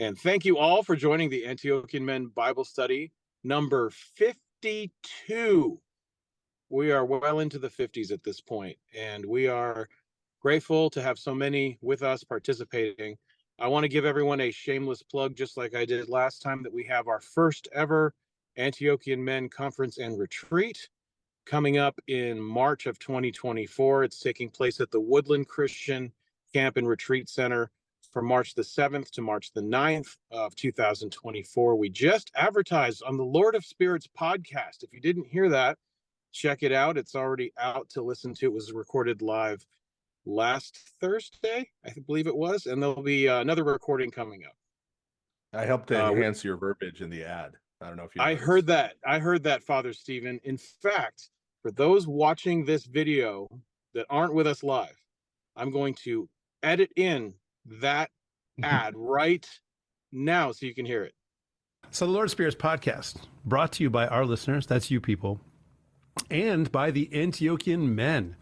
And thank you all for joining the Antiochian Men Bible Study number 52. We are well into the 50s at this point, and we are grateful to have so many with us participating. I want to give everyone a shameless plug, just like I did last time, that we have our first ever Antiochian Men Conference and Retreat coming up in March of 2024. It's taking place at the Woodland Christian Camp and Retreat Center from March the 7th to March the 9th of 2024. We just advertised on the Lord of Spirits podcast. If you didn't hear that, check it out. It's already out to listen to. It was recorded live last Thursday, I believe it was, and there'll be another recording coming up. I helped to enhance your verbiage in the ad. I don't know if you I heard that, Father Stephen. In fact, for those watching this video that aren't with us live, I'm going to edit in that ad right now so you can hear it. So the Lord of Spirits podcast, brought to you by our listeners, that's you people, and by the Antiochian Men.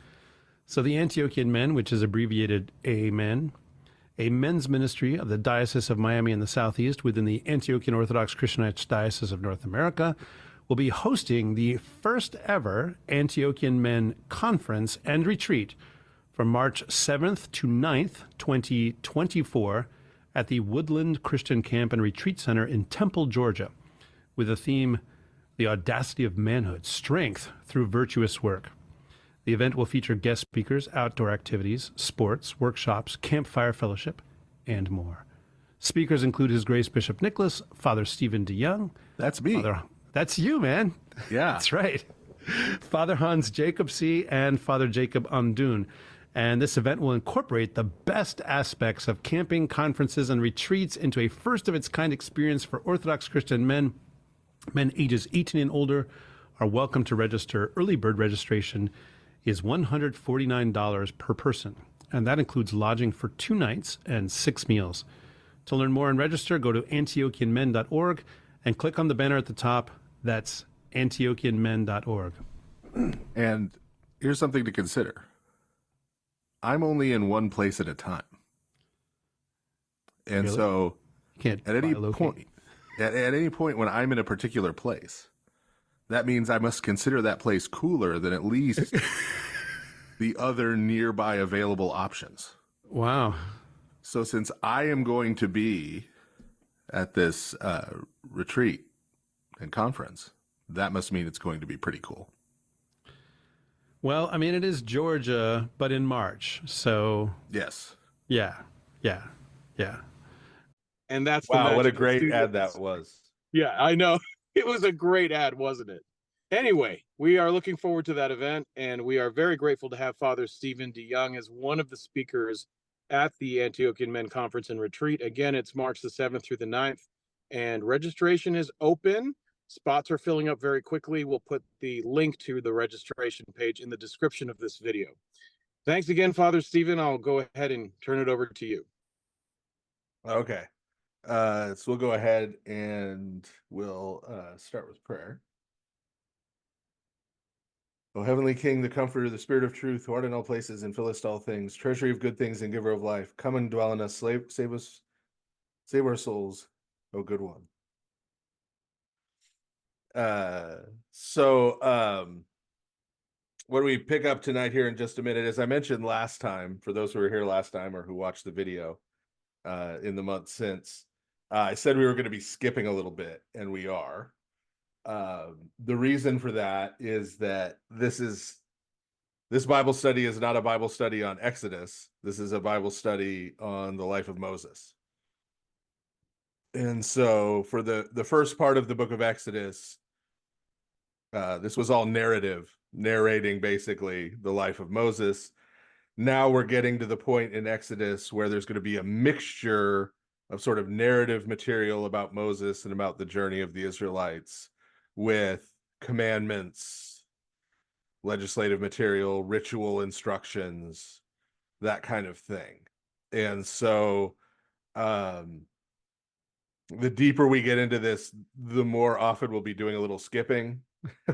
So the Antiochian Men, which is abbreviated AMEN, a men's ministry of the Diocese of Miami in the Southeast within the Antiochian Orthodox Christian Diocese of North America, will be hosting the first ever Antiochian Men Conference and Retreat from March 7th to 9th, 2024 at the Woodland Christian Camp and Retreat Center in Temple, Georgia, with the theme, The Audacity of Manhood, Strength Through Virtuous Work. The event will feature guest speakers, outdoor activities, sports, workshops, campfire fellowship, and more. Speakers include His Grace Bishop Nicholas, Father Stephen DeYoung. That's me. That's you, man. Yeah. That's right. Father Hans Jacob C. and Father Jacob Amdoun. And this event will incorporate the best aspects of camping, conferences, and retreats into a first-of-its-kind experience for Orthodox Christian men. Men ages 18 and older are welcome to register. Early bird registration is $149 per person, and that includes lodging for 2 nights and 6 meals. To learn more and register, go to antiochianmen.org and click on the banner at the top. That's antiochianmen.org. And here's something to consider. I'm only in one place at a time. And Really? so Can't at any bilocate. point, at any point when I'm in a particular place, that means I must consider that place cooler than at least the other nearby available options. Wow. So since I am going to be at this retreat and conference, that must mean it's going to be pretty cool. Well, I mean, it is Georgia, but in March. So, Yes. yeah. And that's the Wow, what a magic of great studios. ad that was. Yeah, I know. It was a great ad, wasn't it? Anyway, we are looking forward to that event, and we are very grateful to have Father Stephen DeYoung as one of the speakers at the Antiochian Men Conference and Retreat. Again, it's March the 7th through the 9th, and registration is open. Spots are filling up very quickly. We'll put the link to the registration page in the description of this video. Thanks again, Father Stephen. I'll go ahead and turn it over to you. Okay. So we'll go ahead and we'll start with prayer. O Heavenly King, the Comforter, the Spirit of Truth, who art in all places and fillest all things, treasury of good things and giver of life, come and dwell in us, save us, save our souls, O good one. What do we pick up tonight here in just a minute? As I mentioned last time, for those who were here last time or who watched the video in the month since, I said we were going to be skipping a little bit, and we are. The reason for that is that this Bible study is not a Bible study on Exodus. This is a Bible study on the life of Moses. And so for the first part of the book of Exodus, this was all narrating basically the life of Moses. Now we're getting to the point in Exodus where there's going to be a mixture of sort of narrative material about Moses and about the journey of the Israelites with commandments, legislative material, ritual instructions, that kind of thing. And so the deeper we get into this, the more often we'll be doing a little skipping.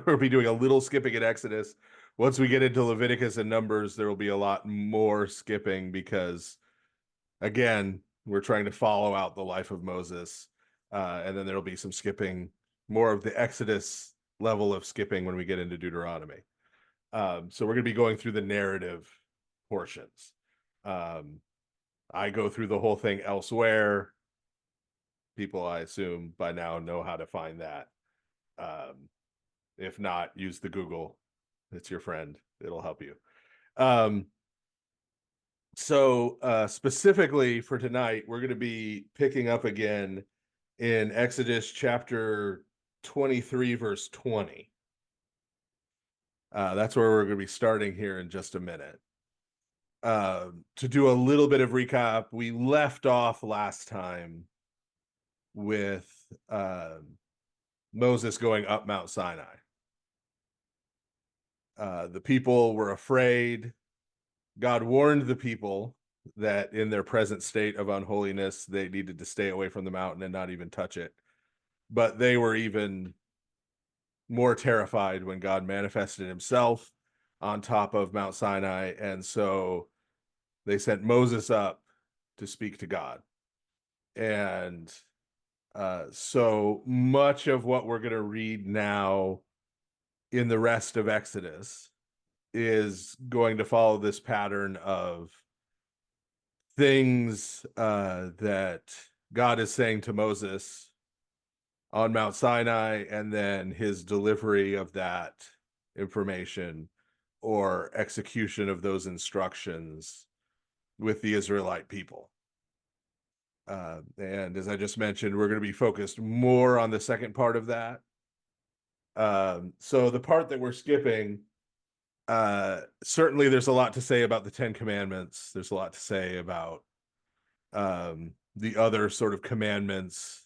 We'll be doing a little skipping in Exodus. Once we get into Leviticus and Numbers, there will be a lot more skipping because, again, we're trying to follow out the life of Moses. And then there'll be some skipping, more of the Exodus level of skipping when we get into Deuteronomy. So we're going to be going through the narrative portions. I go through the whole thing elsewhere. People, I assume, by now know how to find that. If not, use the Google. It's your friend. It'll help you. So specifically for tonight, we're going to be picking up again in Exodus chapter 23, verse 20. That's where we're going to be starting here in just a minute. To do a little bit of recap, we left off last time with Moses going up Mount Sinai. The people were afraid. God warned the people that in their present state of unholiness, they needed to stay away from the mountain and not even touch it. But they were even more terrified when God manifested himself on top of Mount Sinai. And so they sent Moses up to speak to God. And so much of what we're going to read now in the rest of Exodus is going to follow this pattern of things that God is saying to Moses on Mount Sinai, and then his delivery of that information or execution of those instructions with the Israelite people. And as I just mentioned, we're going to be focused more on the second part of that. So the part that we're skipping, certainly there's a lot to say about the Ten Commandments. There's a lot to say about the other sort of commandments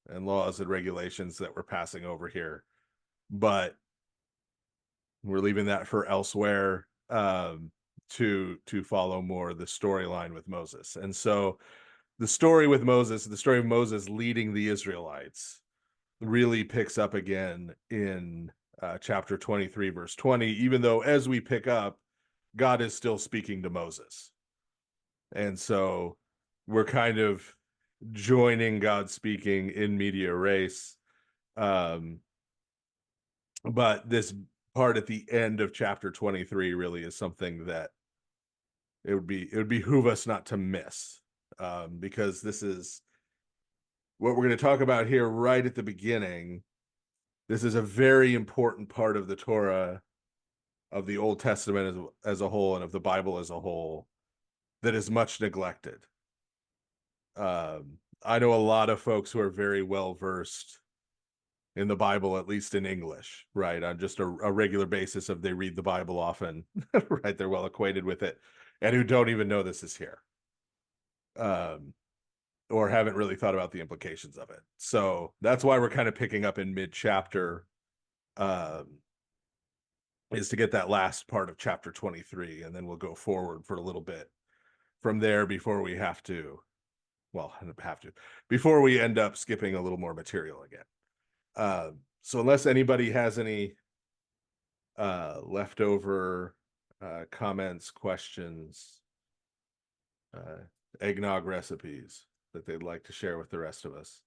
and laws and regulations that we're passing over here, but we're leaving that for elsewhere to follow more the storyline with Moses. And so the story with Moses, the story of Moses leading the Israelites, really picks up again in chapter 23, verse 20, even though as we pick up, God is still speaking to Moses. And so we're kind of joining God speaking in media res. But this part at the end of chapter 23 really is something that it would behoove us not to miss, because this is what we're going to talk about here right at the beginning. This is a very important part of the Torah, of the Old Testament as a whole, and of the Bible as a whole, that is much neglected. I know a lot of folks who are very well versed in the Bible, at least in English, right? On just a regular basis of they read the Bible often, right? They're well acquainted with it, and who don't even know this is here. Or haven't really thought about the implications of it. So that's why we're kind of picking up in mid-chapter, is to get that last part of chapter 23, and then we'll go forward for a little bit from there before we before we end up skipping a little more material again. So unless anybody has any leftover comments, questions, eggnog recipes that they'd like to share with the rest of us,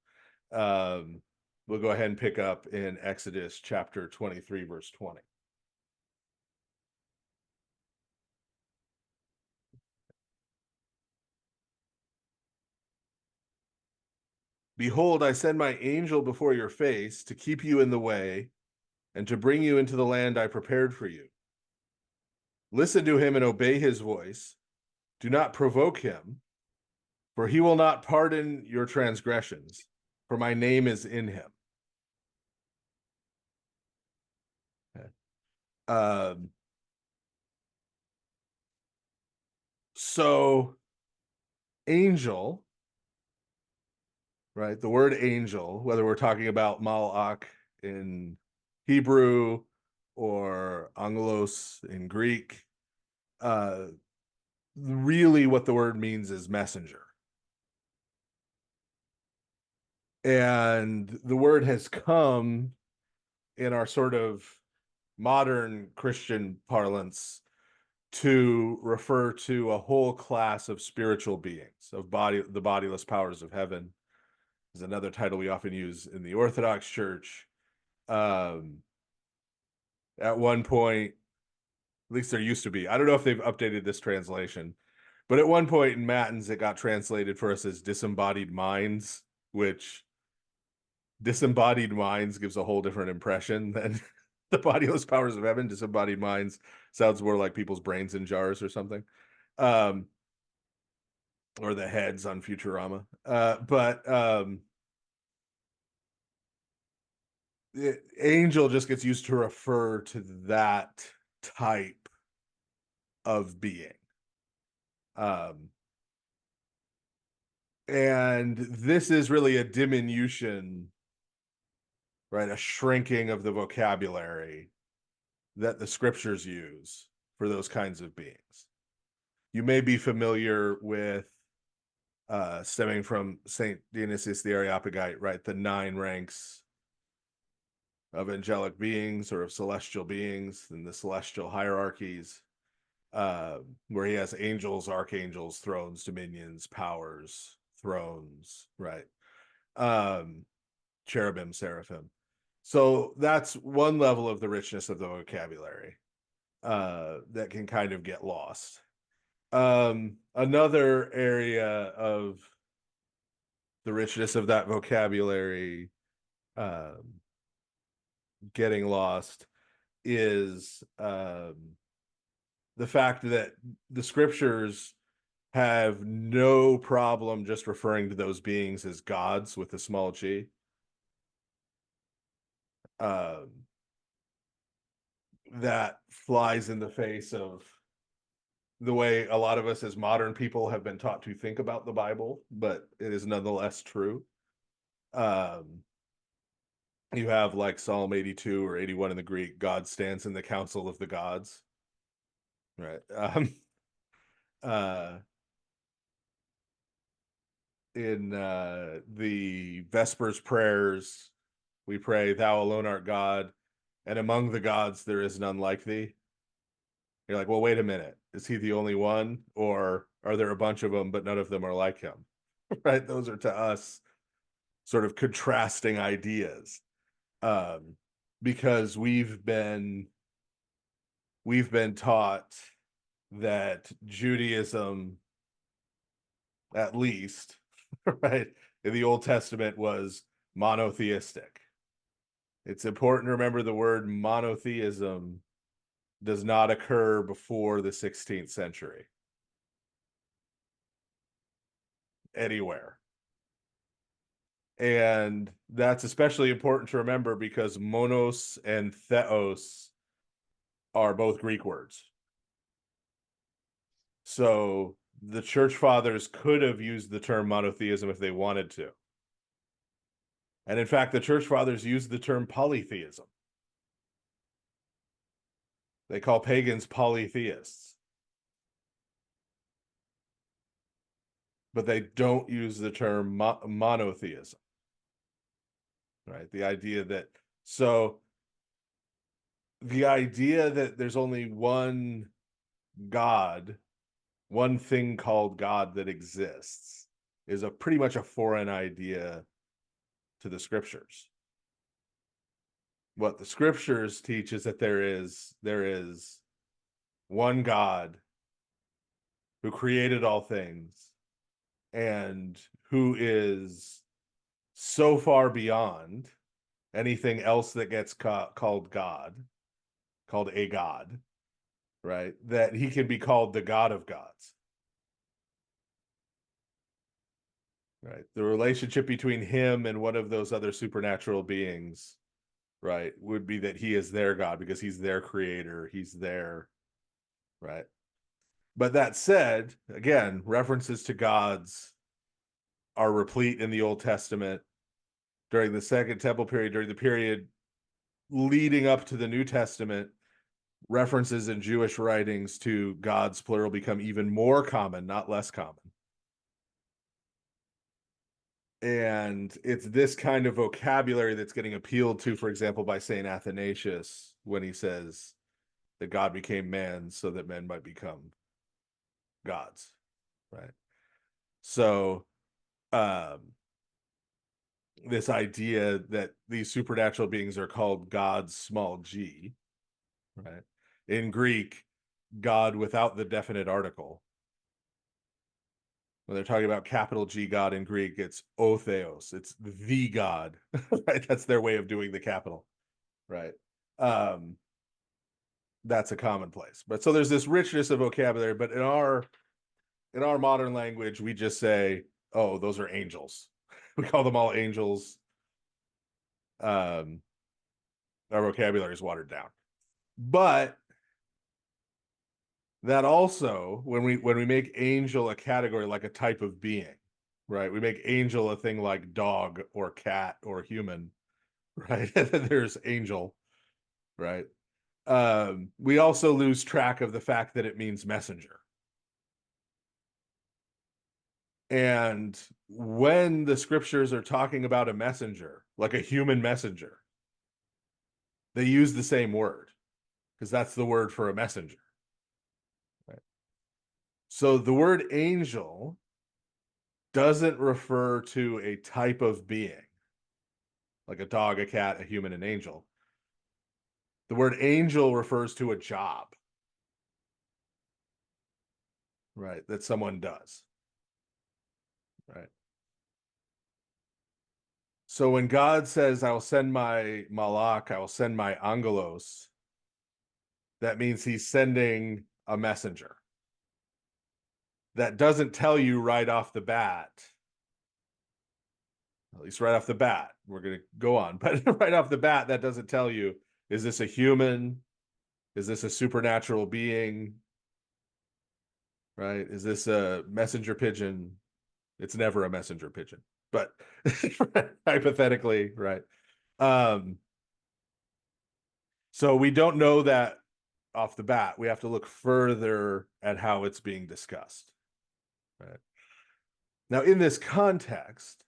we'll go ahead and pick up in Exodus chapter 23, verse 20. Behold, I send my angel before your face to keep you in the way and to bring you into the land I prepared for you. Listen to him and obey his voice. Do not provoke him, for he will not pardon your transgressions, for my name is in him. Okay. So angel, right? The word angel, whether we're talking about malach in Hebrew or angelos in Greek, really what the word means is messenger. And the word has come in our sort of modern Christian parlance to refer to a whole class of spiritual beings, of the bodiless powers of heaven is another title we often use in the Orthodox Church. At one point, at least there used to be, I don't know if they've updated this translation, but at one point in Matins, it got translated for us as disembodied minds, which disembodied minds gives a whole different impression than the bodiless powers of heaven. Disembodied minds sounds more like people's brains in jars or something. Or the heads on Futurama. Angel just gets used to refer to that type of being. And this is really a diminution, right? A shrinking of the vocabulary that the scriptures use for those kinds of beings. You may be familiar with, stemming from St. Dionysius the Areopagite, right? The 9 ranks of angelic beings or of celestial beings and the celestial hierarchies, where he has angels, archangels, thrones, dominions, powers, thrones, right? Cherubim, seraphim. So that's one level of the richness of the vocabulary that can kind of get lost. Another area of the richness of that vocabulary getting lost is the fact that the scriptures have no problem just referring to those beings as gods with a small g. That flies in the face of the way a lot of us as modern people have been taught to think about the Bible, but it is nonetheless true. You have like Psalm 82 or 81 in the Greek, God stands in the council of the gods, right? In the Vespers prayers, we pray, Thou alone art God, and among the gods there is none like thee. You're like, well, wait a minute. Is he the only one? Or are there a bunch of them, but none of them are like him? Right? Those are to us sort of contrasting ideas. Because we've been taught that Judaism, at least, right, in the Old Testament was monotheistic. It's important to remember the word monotheism does not occur before the 16th century anywhere. And that's especially important to remember because monos and theos are both Greek words. So the church fathers could have used the term monotheism if they wanted to. And in fact, the church fathers used the term polytheism. They call pagans polytheists. But they don't use the term monotheism. Right? The idea that there's only one God, one thing called God that exists, is pretty much a foreign idea to the scriptures. What the scriptures teach is that there is one God who created all things and who is so far beyond anything else that gets called God, called a God, right? That he can be called the God of gods. Right? The relationship between him and one of those other supernatural beings, right, would be that he is their God because he's their creator, he's their, right? But that said, again, references to gods are replete in the Old Testament during the Second Temple period, during the period leading up to the New Testament. References in Jewish writings to gods, plural, become even more common, not less common. And it's this kind of vocabulary that's getting appealed to, for example, by St. Athanasius when he says that God became man so that men might become gods, right? So this idea that these supernatural beings are called gods, small g, right? In Greek, God without the definite article. When they're talking about capital G God in Greek, it's o theos. It's the God, right? That's their way of doing the capital, right? That's a commonplace. But so there's this richness of vocabulary, but in our modern language, we just say, oh, those are angels. We call them all angels. Our vocabulary is watered down. But that also, when we make angel a category, like a type of being, right? We make angel a thing like dog or cat or human, right? And then there's angel, right? We also lose track of the fact that it means messenger. And when the scriptures are talking about a messenger, like a human messenger, they use the same word, because that's the word for a messenger. Right? So the word angel doesn't refer to a type of being, like a dog, a cat, a human, an angel. The word angel refers to a job, right, that someone does. Right. So when God says, I will send my malach, I will send my angelos, that means he's sending a messenger. That doesn't tell you right off the bat, at least right off the bat, we're going to go on, but right off the bat, that doesn't tell you, is this a human? Is this a supernatural being? Right? Is this a messenger pigeon? It's never a messenger pigeon, but hypothetically, right? So we don't know that off the bat. We have to look further at how it's being discussed. Right? Now, in this context,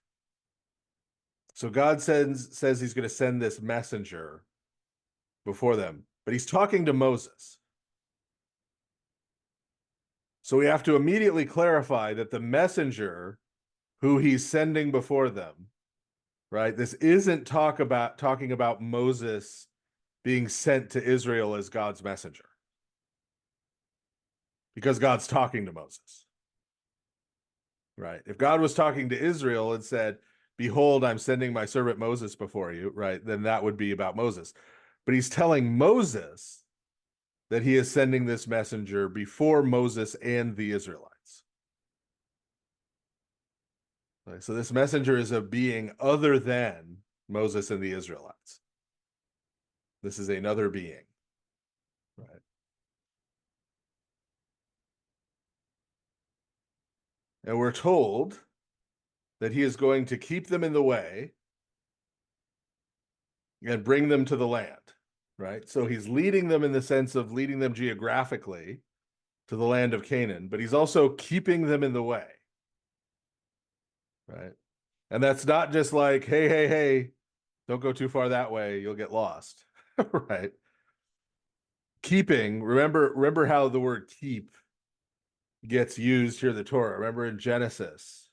so God says he's going to send this messenger before them, but he's talking to Moses. So we have to immediately clarify that the messenger who he's sending before them, right? This isn't talking about Moses being sent to Israel as God's messenger, because God's talking to Moses, right? If God was talking to Israel and said, behold, I'm sending my servant Moses before you, right? Then that would be about Moses. But he's telling Moses that he is sending this messenger before Moses and the Israelites. Right? So this messenger is a being other than Moses and the Israelites. This is another being, right? And we're told that he is going to keep them in the way and bring them to the land, right? So he's leading them in the sense of leading them geographically to the land of Canaan, but he's also keeping them in the way, right? And that's not just like, hey, don't go too far that way, you'll get lost, right? Keeping, remember how the word keep gets used here in the Torah. Remember in Genesis,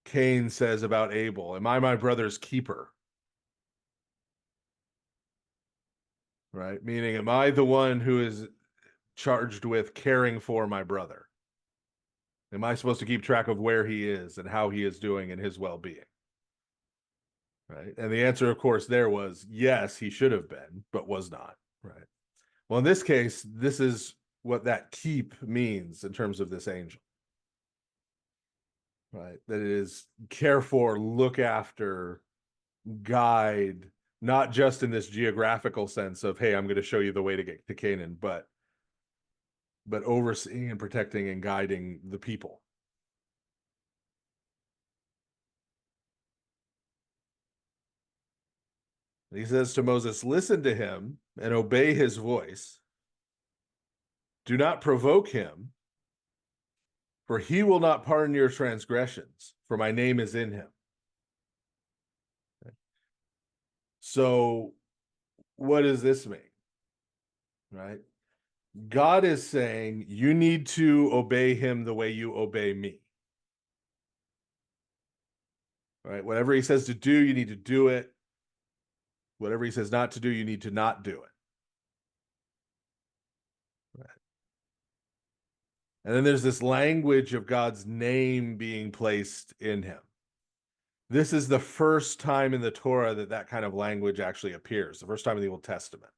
Cain says about Abel, am I my brother's keeper? Right? Meaning, am I the one who is charged with caring for my brother? Am I supposed to keep track of where he is and how he is doing and his well-being? Right? And the answer, of course, there was yes, he should have been, but was not. Right? Well, in this case, this is what that keep means in terms of this angel. Right? That it is care for, look after, guide, not just in this geographical sense of, hey, I'm going to show you the way to get to Canaan, but overseeing and protecting and guiding the people. And he says to Moses, listen to him and obey his voice. Do not provoke him, for he will not pardon your transgressions, for my name is in him. So what does this mean? right? God is saying you need to obey him the way you obey me. Right? Whatever he says to do, you need to do it. Whatever he says not to do, you need to not do it. Right? And then there's this language of God's name being placed in him. This is the first time in the Torah that that kind of language actually appears, the first time in the Old Testament.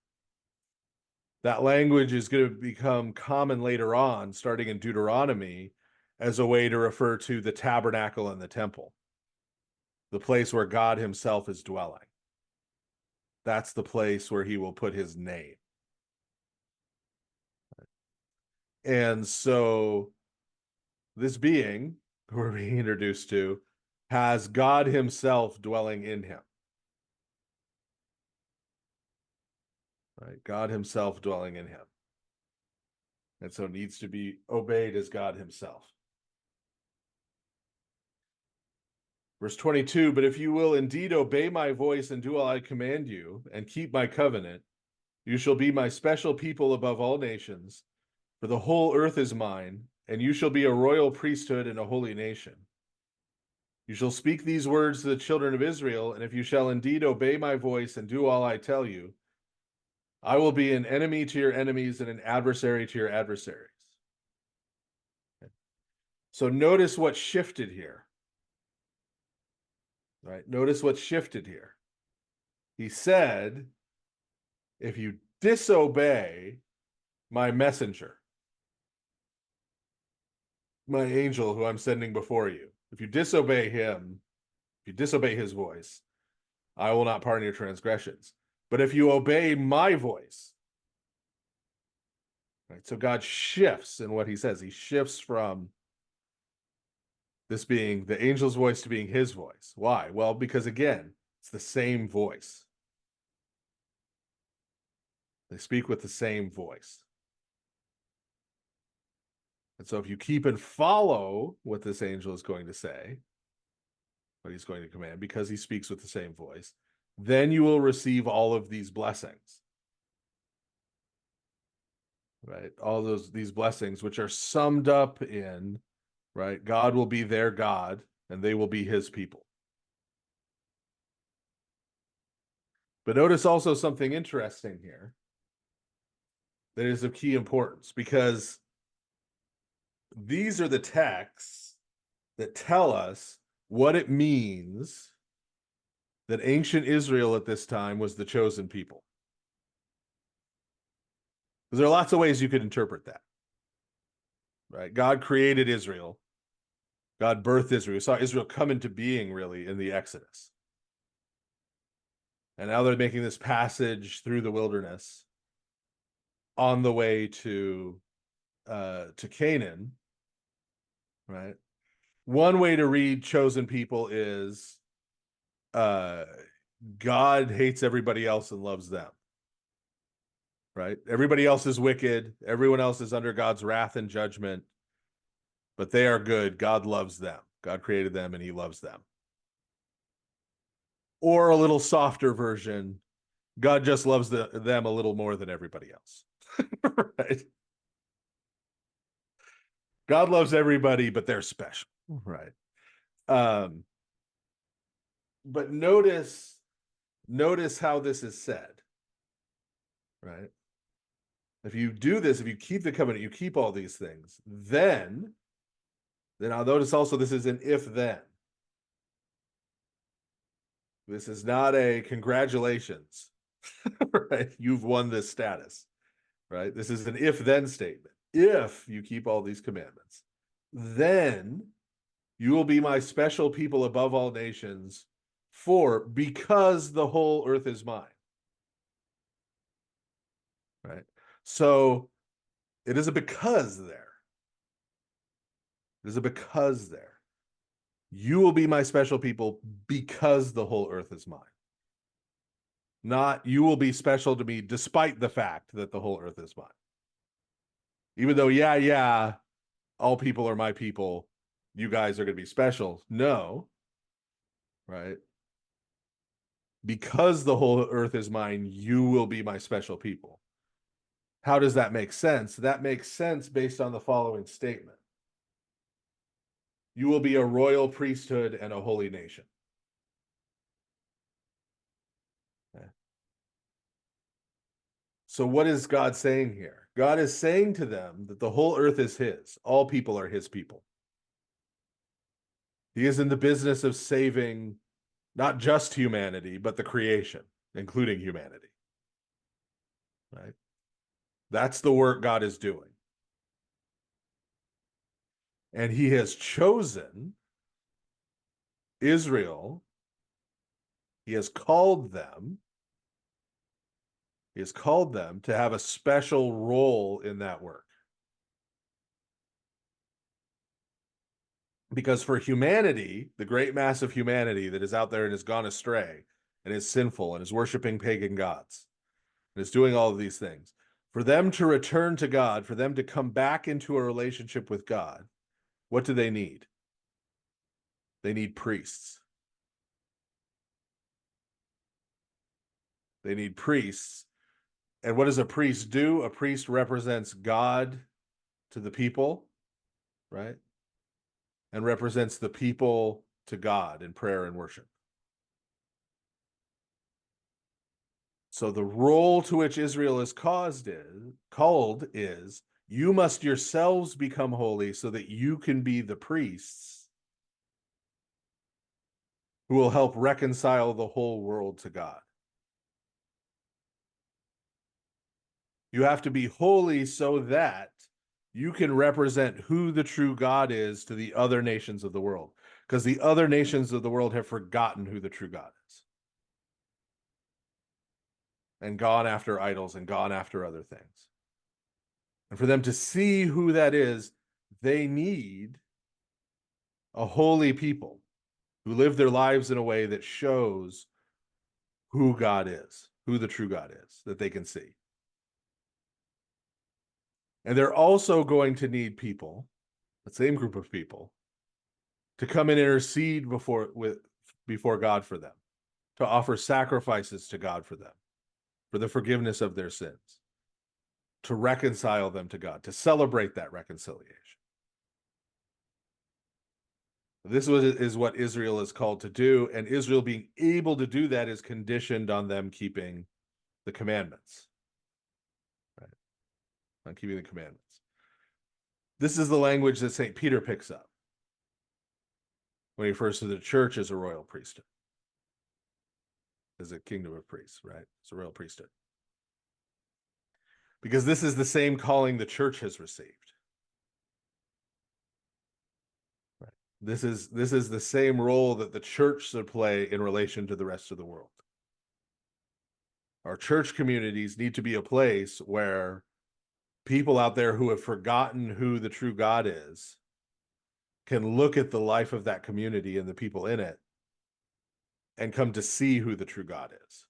That language is going to become common later on, starting in Deuteronomy, as a way to refer to the tabernacle and the temple, the place where God himself is dwelling. That's the place where he will put his name. And so this being who we're being introduced to has God himself dwelling in him. Right? God himself dwelling in him. And so needs to be obeyed as God himself. Verse 22, but if you will indeed obey my voice and do all I command you and keep my covenant, you shall be my special people above all nations, for the whole earth is mine, and you shall be a royal priesthood and a holy nation. You shall speak these words to the children of Israel, and if you shall indeed obey my voice and do all I tell you, I will be an enemy to your enemies and an adversary to your adversaries. Okay. So notice what shifted here. Right? Notice what shifted here. He said, if you disobey my messenger, my angel who I'm sending before you, if you disobey him, if you disobey his voice, I will not pardon your transgressions. But if you obey my voice, right? So God shifts in what he says. He shifts from this being the angel's voice to being his voice. Why? Well, because again, it's the same voice. They speak with the same voice. And so if you keep and follow what this angel is going to say, what he's going to command, because he speaks with the same voice, then you will receive all of these blessings. Right? All these blessings, which are summed up in, right? God will be their God, and they will be his people. But notice also something interesting here that is of key importance, because these are the texts that tell us what it means that ancient Israel at this time was the chosen people. Because there are lots of ways you could interpret that. Right? God created Israel. God birthed Israel. We saw Israel come into being really in the Exodus. And now they're making this passage through the wilderness on the way to Canaan. Right? One way to read chosen people is God hates everybody else and loves them. Right? Everybody else is wicked. Everyone else is under God's wrath and judgment, but they are good. God loves them. God created them and he loves them. Or a little softer version, God just loves them a little more than everybody else. Right? God loves everybody, but they're special. Right? But notice how this is said. Right? If you do this, if you keep the covenant, you keep all these things, then I'll notice also this is an if-then. This is not a congratulations, right? You've won this status, right? This is an if-then statement. If you keep all these commandments, then you will be my special people above all nations, because the whole earth is mine. Right? So it is a because there. It is a because there. You will be my special people because the whole earth is mine. Not you will be special to me despite the fact that the whole earth is mine. Even though, yeah, all people are my people, you guys are going to be special. No, right? Because the whole earth is mine, you will be my special people. How does that make sense? That makes sense based on the following statement. You will be a royal priesthood and a holy nation. Okay. So what is God saying here? God is saying to them that the whole earth is his. All people are his people. He is in the business of saving not just humanity, but the creation, including humanity. Right? That's the work God is doing. And he has chosen Israel. He has called them. He has called them to have a special role in that work. Because for humanity, the great mass of humanity that is out there and has gone astray and is sinful and is worshiping pagan gods and is doing all of these things, for them to return to God, for them to come back into a relationship with God, what do they need? They need priests. They need priests. And what does a priest do? A priest represents God to the people, right? And represents the people to God in prayer and worship. So the role to which Israel is called is, you must yourselves become holy so that you can be the priests who will help reconcile the whole world to God. You have to be holy so that you can represent who the true God is to the other nations of the world, because the other nations of the world have forgotten who the true God is and gone after idols and gone after other things. And for them to see who that is, they need a holy people who live their lives in a way that shows who God is, who the true God is, that they can see. And they're also going to need people, the same group of people, to come and intercede before God for them, to offer sacrifices to God for them, for the forgiveness of their sins, to reconcile them to God, to celebrate that reconciliation. This is what Israel is called to do, and Israel being able to do that is conditioned on them keeping the commandments, right? On keeping the commandments. This is the language that St. Peter picks up when he refers to the church as a royal priesthood, as a kingdom of priests, right? It's a royal priesthood. Because this is the same calling the church has received. Right? This is the same role that the church should play in relation to the rest of the world. Our church communities need to be a place where people out there who have forgotten who the true God is can look at the life of that community and the people in it and come to see who the true God is,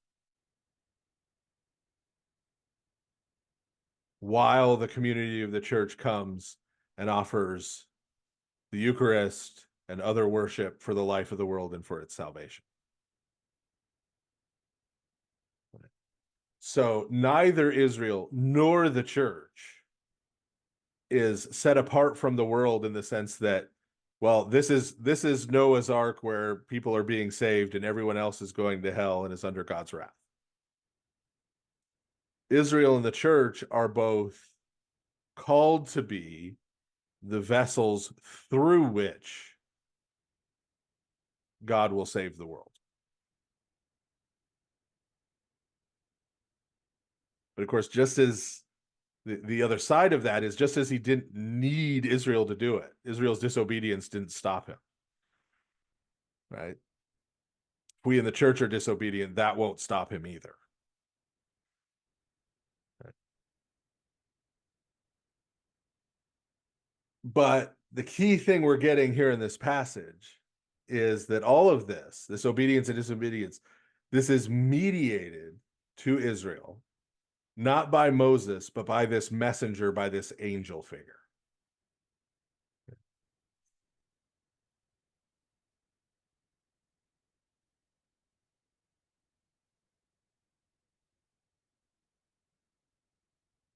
while the community of the church comes and offers the Eucharist and other worship for the life of the world and for its salvation. So neither Israel nor the church is set apart from the world in the sense that, well, this is Noah's Ark where people are being saved and everyone else is going to hell and is under God's wrath. Israel and the church are both called to be the vessels through which God will save the world. But of course, just as the other side of that is, just as he didn't need Israel to do it, Israel's disobedience didn't stop him. Right? If we in the church are disobedient, that won't stop him either. Right? But the key thing we're getting here in this passage is that all of this obedience and disobedience, this is mediated to Israel, not by Moses, but by this messenger, by this angel figure.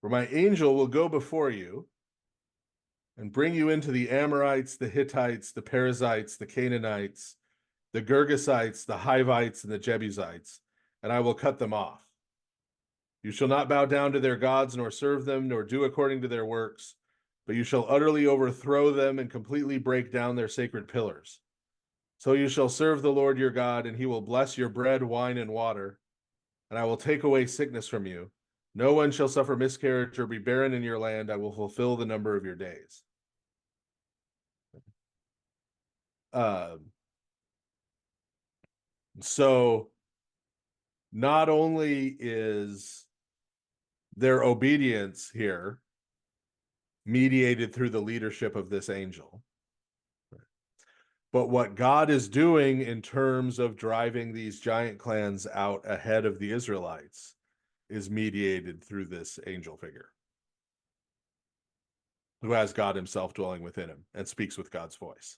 For my angel will go before you and bring you into the Amorites, the Hittites, the Perizzites, the Canaanites, the Girgasites, the Hivites, and the Jebusites, and I will cut them off. You shall not bow down to their gods, nor serve them, nor do according to their works, but you shall utterly overthrow them and completely break down their sacred pillars. So you shall serve the Lord your God, and he will bless your bread, wine, and water, and I will take away sickness from you. No one shall suffer miscarriage or be barren in your land. I will fulfill the number of your days. So not only is their obedience here mediated through the leadership of this angel, but what God is doing in terms of driving these giant clans out ahead of the Israelites is mediated through this angel figure who has God himself dwelling within him and speaks with God's voice.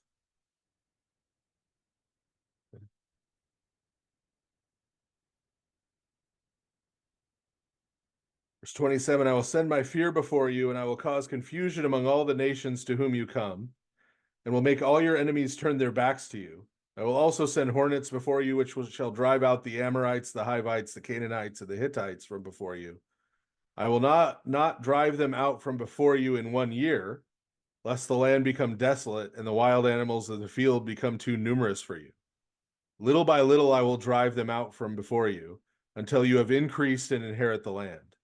Verse 27, I will send my fear before you, and I will cause confusion among all the nations to whom you come, and will make all your enemies turn their backs to you. I will also send hornets before you, which shall drive out the Amorites, the Hivites, the Canaanites, and the Hittites from before you. I will not drive them out from before you in 1 year, lest the land become desolate and the wild animals of the field become too numerous for you. Little by little I will drive them out from before you, until you have increased and inherit the land.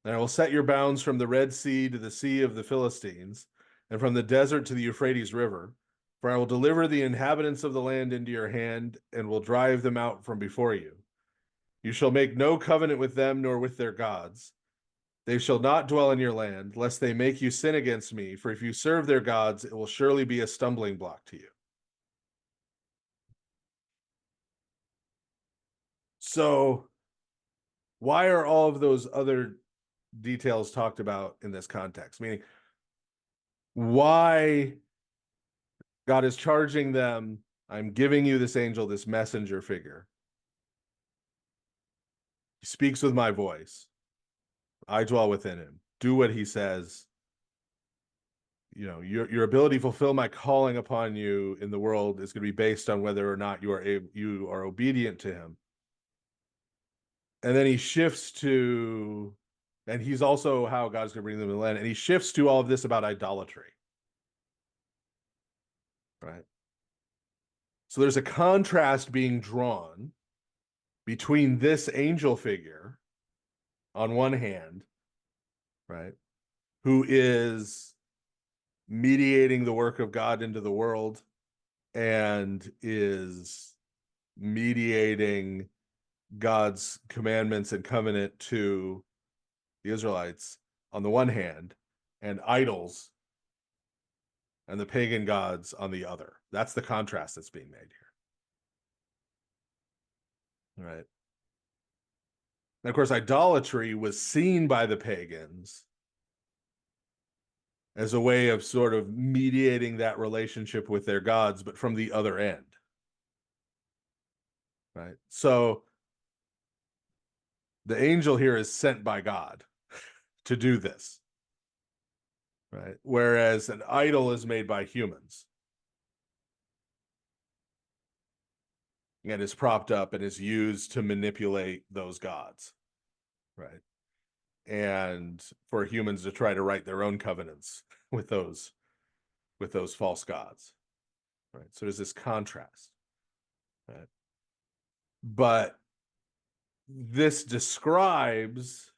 And I will set your bounds from the Red Sea to the Sea of the Philistines, and from the desert to the Euphrates River. For I will deliver the inhabitants of the land into your hand, and will drive them out from before you. You shall make no covenant with them, nor with their gods. They shall not dwell in your land, lest they make you sin against me. For if you serve their gods, it will surely be a stumbling block to you. So, why are all of those other details talked about in this context? Meaning, why God is charging them, I'm giving you this angel, this messenger figure. He speaks with my voice. I dwell within him. Do what he says. You know, your ability to fulfill my calling upon you in the world is going to be based on whether or not you are obedient to him. And then he shifts to, and he's also how God's going to bring them to the land. And he shifts to all of this about idolatry. Right? So there's a contrast being drawn between this angel figure on one hand, right, who is mediating the work of God into the world and is mediating God's commandments and covenant to the Israelites on the one hand, and idols and the pagan gods on the other. That's the contrast that's being made here. Right. And of course, idolatry was seen by the pagans as a way of sort of mediating that relationship with their gods, but from the other end. Right. So the angel here is sent by God to do this. Right. Whereas an idol is made by humans and is propped up and is used to manipulate those gods. Right. And for humans to try to write their own covenants with those false gods. Right. So there's this contrast. Right. But this describes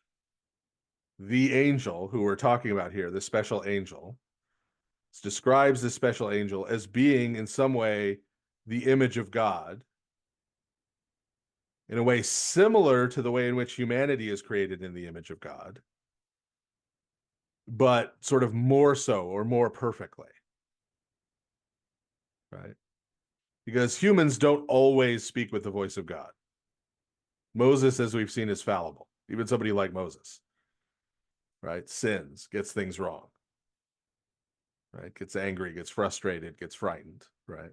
the angel who we're talking about here, the special angel. This describes the special angel as being in some way the image of God, in a way similar to the way in which humanity is created in the image of God, but sort of more so or more perfectly. Right? Because humans don't always speak with the voice of God. Moses, as we've seen, is fallible. Even somebody like Moses, right, sins, gets things wrong, right, gets angry, gets frustrated, gets frightened, right,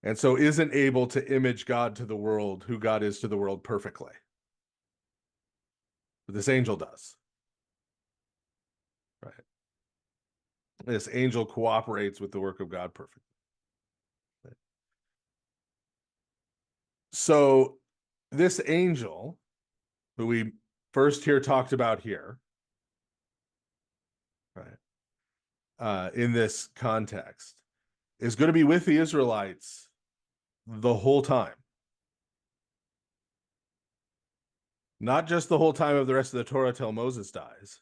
and so isn't able to image God to the world, who God is to the world, perfectly. but this angel does. Right. This angel cooperates with the work of God perfectly. Right. So this angel, who we first here talked about here, right, in this context, is going to be with the Israelites the whole time. Not just the whole time of the rest of the Torah till Moses dies,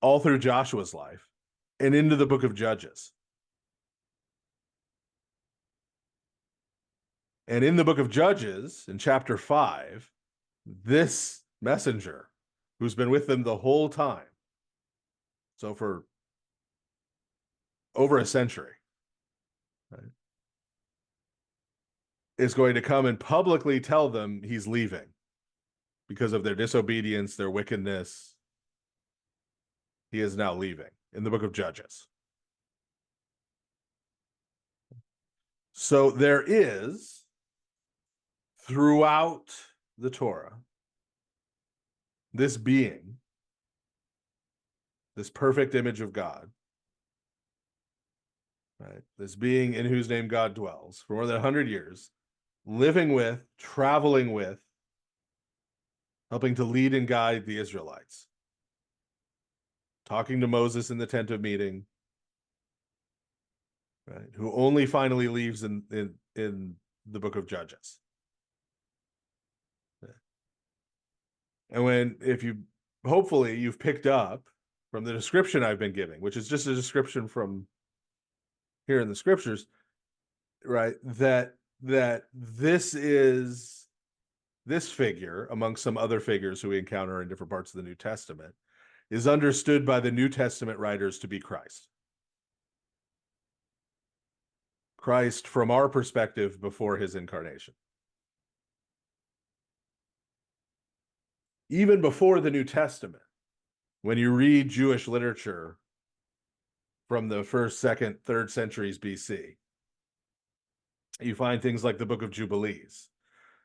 all through Joshua's life and into the book of Judges. And in the book of Judges, in chapter 5, this messenger, who's been with them the whole time, so for over a century, right, is going to come and publicly tell them he's leaving because of their disobedience, their wickedness. He is now leaving in the book of Judges. So there is, throughout the Torah, this being, this perfect image of God, right? This being in whose name God dwells for more than 100 years, living with, traveling with, helping to lead and guide the Israelites, talking to Moses in the tent of meeting, right? Who only finally leaves in the book of Judges. And hopefully you've picked up from the description I've been giving, which is just a description from here in the scriptures, right? That this figure, among some other figures who we encounter in different parts of the New Testament, is understood by the New Testament writers to be Christ. Christ from our perspective before his incarnation. Even before the New Testament, when you read Jewish literature from the 1st, 2nd, 3rd centuries BC, you find things like the Book of Jubilees.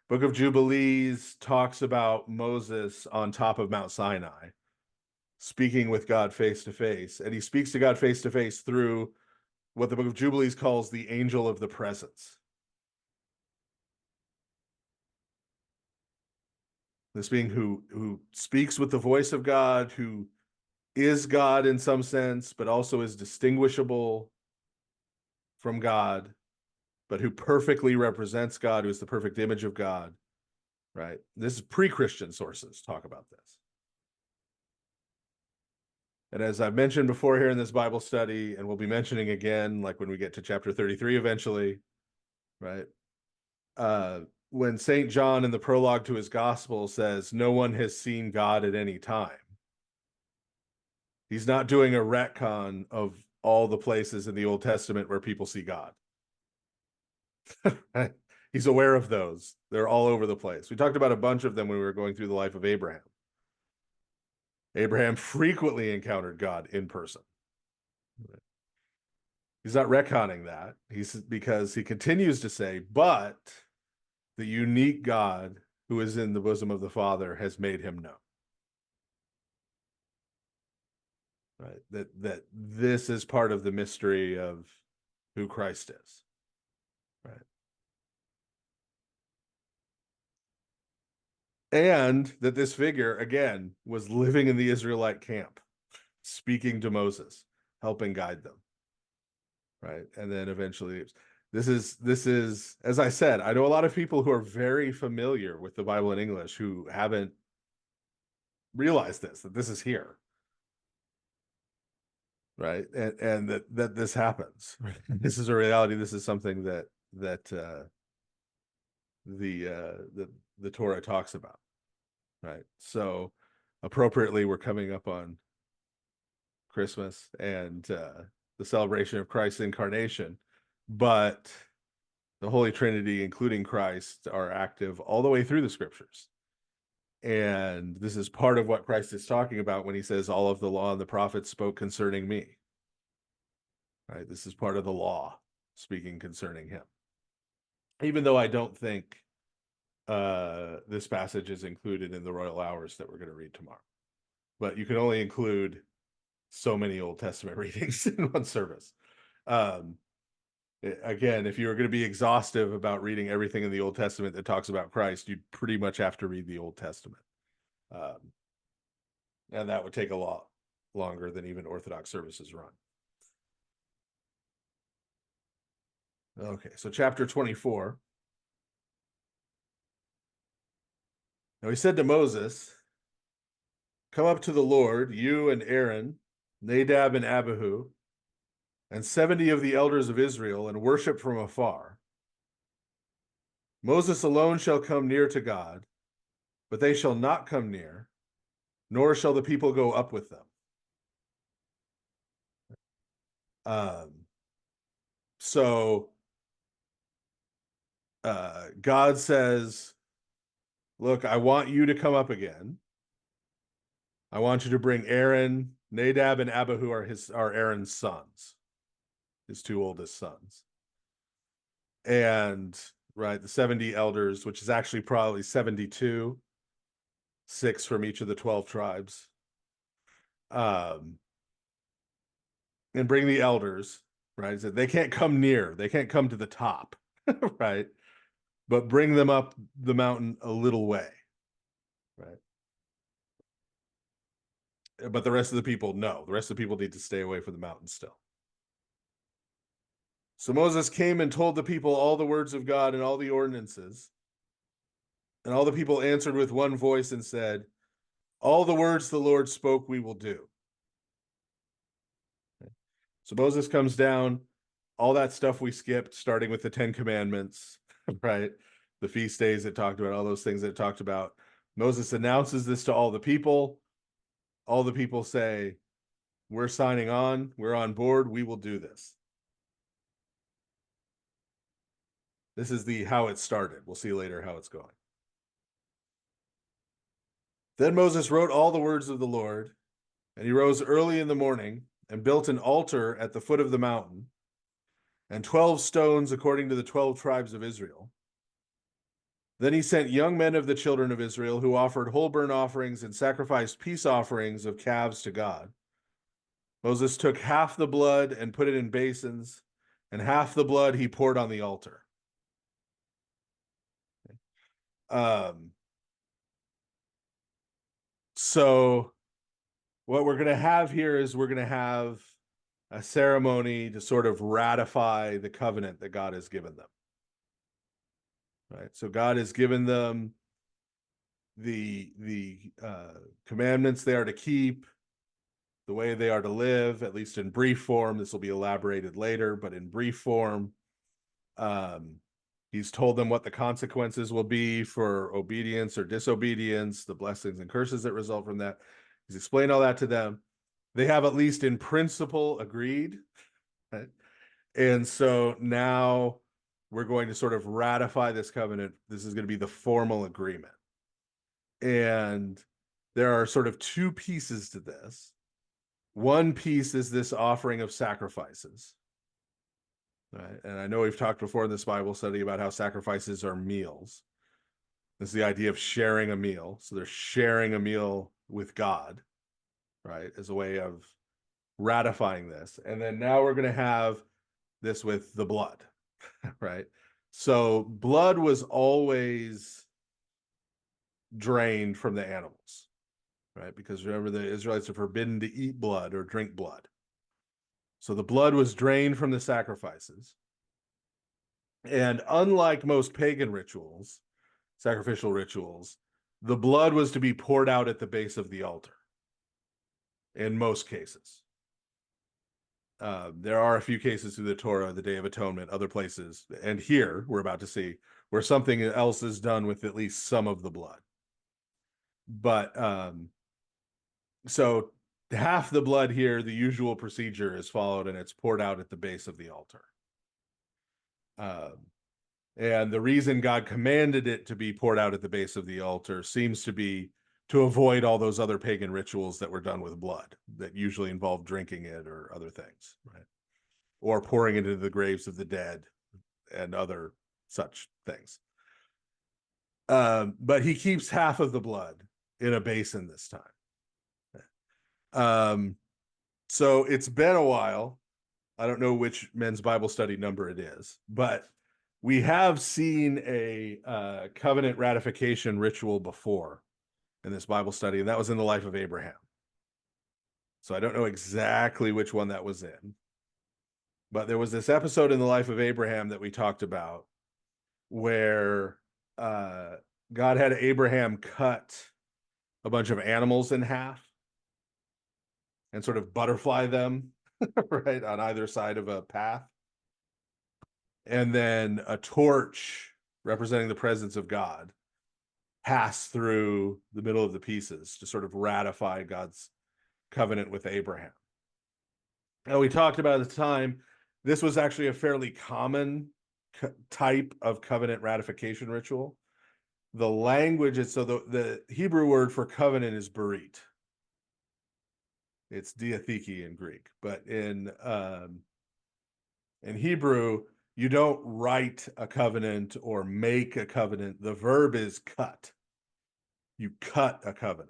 Book of Jubilees talks about Moses on top of Mount Sinai, speaking with God face to face. And he speaks to God face to face through what the Book of Jubilees calls the angel of the presence. This being who speaks with the voice of God, who is God in some sense, but also is distinguishable from God, but who perfectly represents God, who is the perfect image of God, right? This is pre-Christian sources talk about this. And as I've mentioned before here in this Bible study, and we'll be mentioning again, like when we get to chapter 33 eventually, right? When St. John in the prologue to his gospel says, no one has seen God at any time, he's not doing a retcon of all the places in the Old Testament where people see God. He's aware of those. They're all over the place. We talked about a bunch of them when we were going through the life of Abraham. Abraham frequently encountered God in person. He's not retconning that. Because he continues to say, but the unique God who is in the bosom of the Father has made him known. Right? That this is part of the mystery of who Christ is. Right? And that this figure, again, was living in the Israelite camp, speaking to Moses, helping guide them. Right? And then eventually, this is, as I said, I know a lot of people who are very familiar with the Bible in English who haven't realized that this is here. Right? And that this happens. Right? This is a reality. This is something that the Torah talks about. Right. So appropriately, we're coming up on Christmas and the celebration of Christ's incarnation, but the Holy Trinity, including Christ, are active all the way through the scriptures. And this is part of what Christ is talking about when he says, all of the law and the prophets spoke concerning me. Right. This is part of the law speaking concerning him. Even though I don't think this passage is included in the royal hours that we're going to read tomorrow. But you can only include so many Old Testament readings in one service. Again, if you were going to be exhaustive about reading everything in the Old Testament that talks about Christ, you'd pretty much have to read the Old Testament. And that would take a lot longer than even Orthodox services run. Okay, so chapter 24. Now he said to Moses, "Come up to the Lord, you and Aaron, Nadab and Abihu, and 70 of the elders of Israel, and worship from afar. Moses alone shall come near to God, but they shall not come near, nor shall the people go up with them." God says, look, I want you to come up again. I want you to bring Aaron. Nadab and Abihu are Aaron's sons, his two oldest sons. And right, the 70 elders, which is actually probably 72, 6 from each of the 12 tribes. And bring the elders, right? So they can't come near, they can't come to the top, right? But bring them up the mountain a little way, right? But the rest of the people, no. The rest of the people need to stay away from the mountain still. So Moses came and told the people all the words of God and all the ordinances. And all the people answered with one voice and said, "All the words the Lord spoke, we will do." So Moses comes down, all that stuff we skipped, starting with the 10 Commandments, right? The feast days that talked about, all those things that it talked about. Moses announces this to all the people. All the people say, "We're signing on, we're on board, we will do this." This is how it started. We'll see later how it's going. Then Moses wrote all the words of the Lord, and he rose early in the morning and built an altar at the foot of the mountain, and 12 stones according to the 12 tribes of Israel. Then he sent young men of the children of Israel who offered whole burnt offerings and sacrificed peace offerings of calves to God. Moses took half the blood and put it in basins, and half the blood he poured on the altar. So what we're going to have here is we're going to have a ceremony to sort of ratify the covenant that God has given them. Right? So God has given them the commandments they are to keep, the way they are to live, at least in brief form. This will be elaborated later, but in brief form, he's told them what the consequences will be for obedience or disobedience, the blessings and curses that result from that. He's explained all that to them. They have, at least in principle, agreed. Right? And so now we're going to sort of ratify this covenant. This is going to be the formal agreement. And there are sort of two pieces to this. One piece is this offering of sacrifices. Right? And I know we've talked before in this Bible study about how sacrifices are meals. This is the idea of sharing a meal. So they're sharing a meal with God, right, as a way of ratifying this. And then now we're going to have this with the blood, right? So blood was always drained from the animals, right? Because remember, the Israelites are forbidden to eat blood or drink blood. So the blood was drained from the sacrifices. And unlike most pagan rituals, sacrificial rituals, the blood was to be poured out at the base of the altar in most cases. There are a few cases through the Torah, the Day of Atonement, other places, and here we're about to see where something else is done with at least some of the blood. But so half the blood here, the usual procedure is followed, and it's poured out at the base of the altar. And the reason God commanded it to be poured out at the base of the altar seems to be to avoid all those other pagan rituals that were done with blood that usually involve drinking it or other things, right? Or pouring it into the graves of the dead and other such things. But he keeps half of the blood in a basin this time. So it's been a while. I don't know which men's Bible study number it is, but we have seen a covenant ratification ritual before in this Bible study, and that was in the life of Abraham. So I don't know exactly which one that was in, but there was this episode in the life of Abraham that we talked about where God had Abraham cut a bunch of animals in half and sort of butterfly them right on either side of a path. And then a torch representing the presence of God passed through the middle of the pieces to sort of ratify God's covenant with Abraham. Now, we talked about at the time, this was actually a fairly common type of covenant ratification ritual. The language is, so the Hebrew word for covenant is berit. It's diatheke in Greek, but in Hebrew, you don't write a covenant or make a covenant. The verb is cut. You cut a covenant.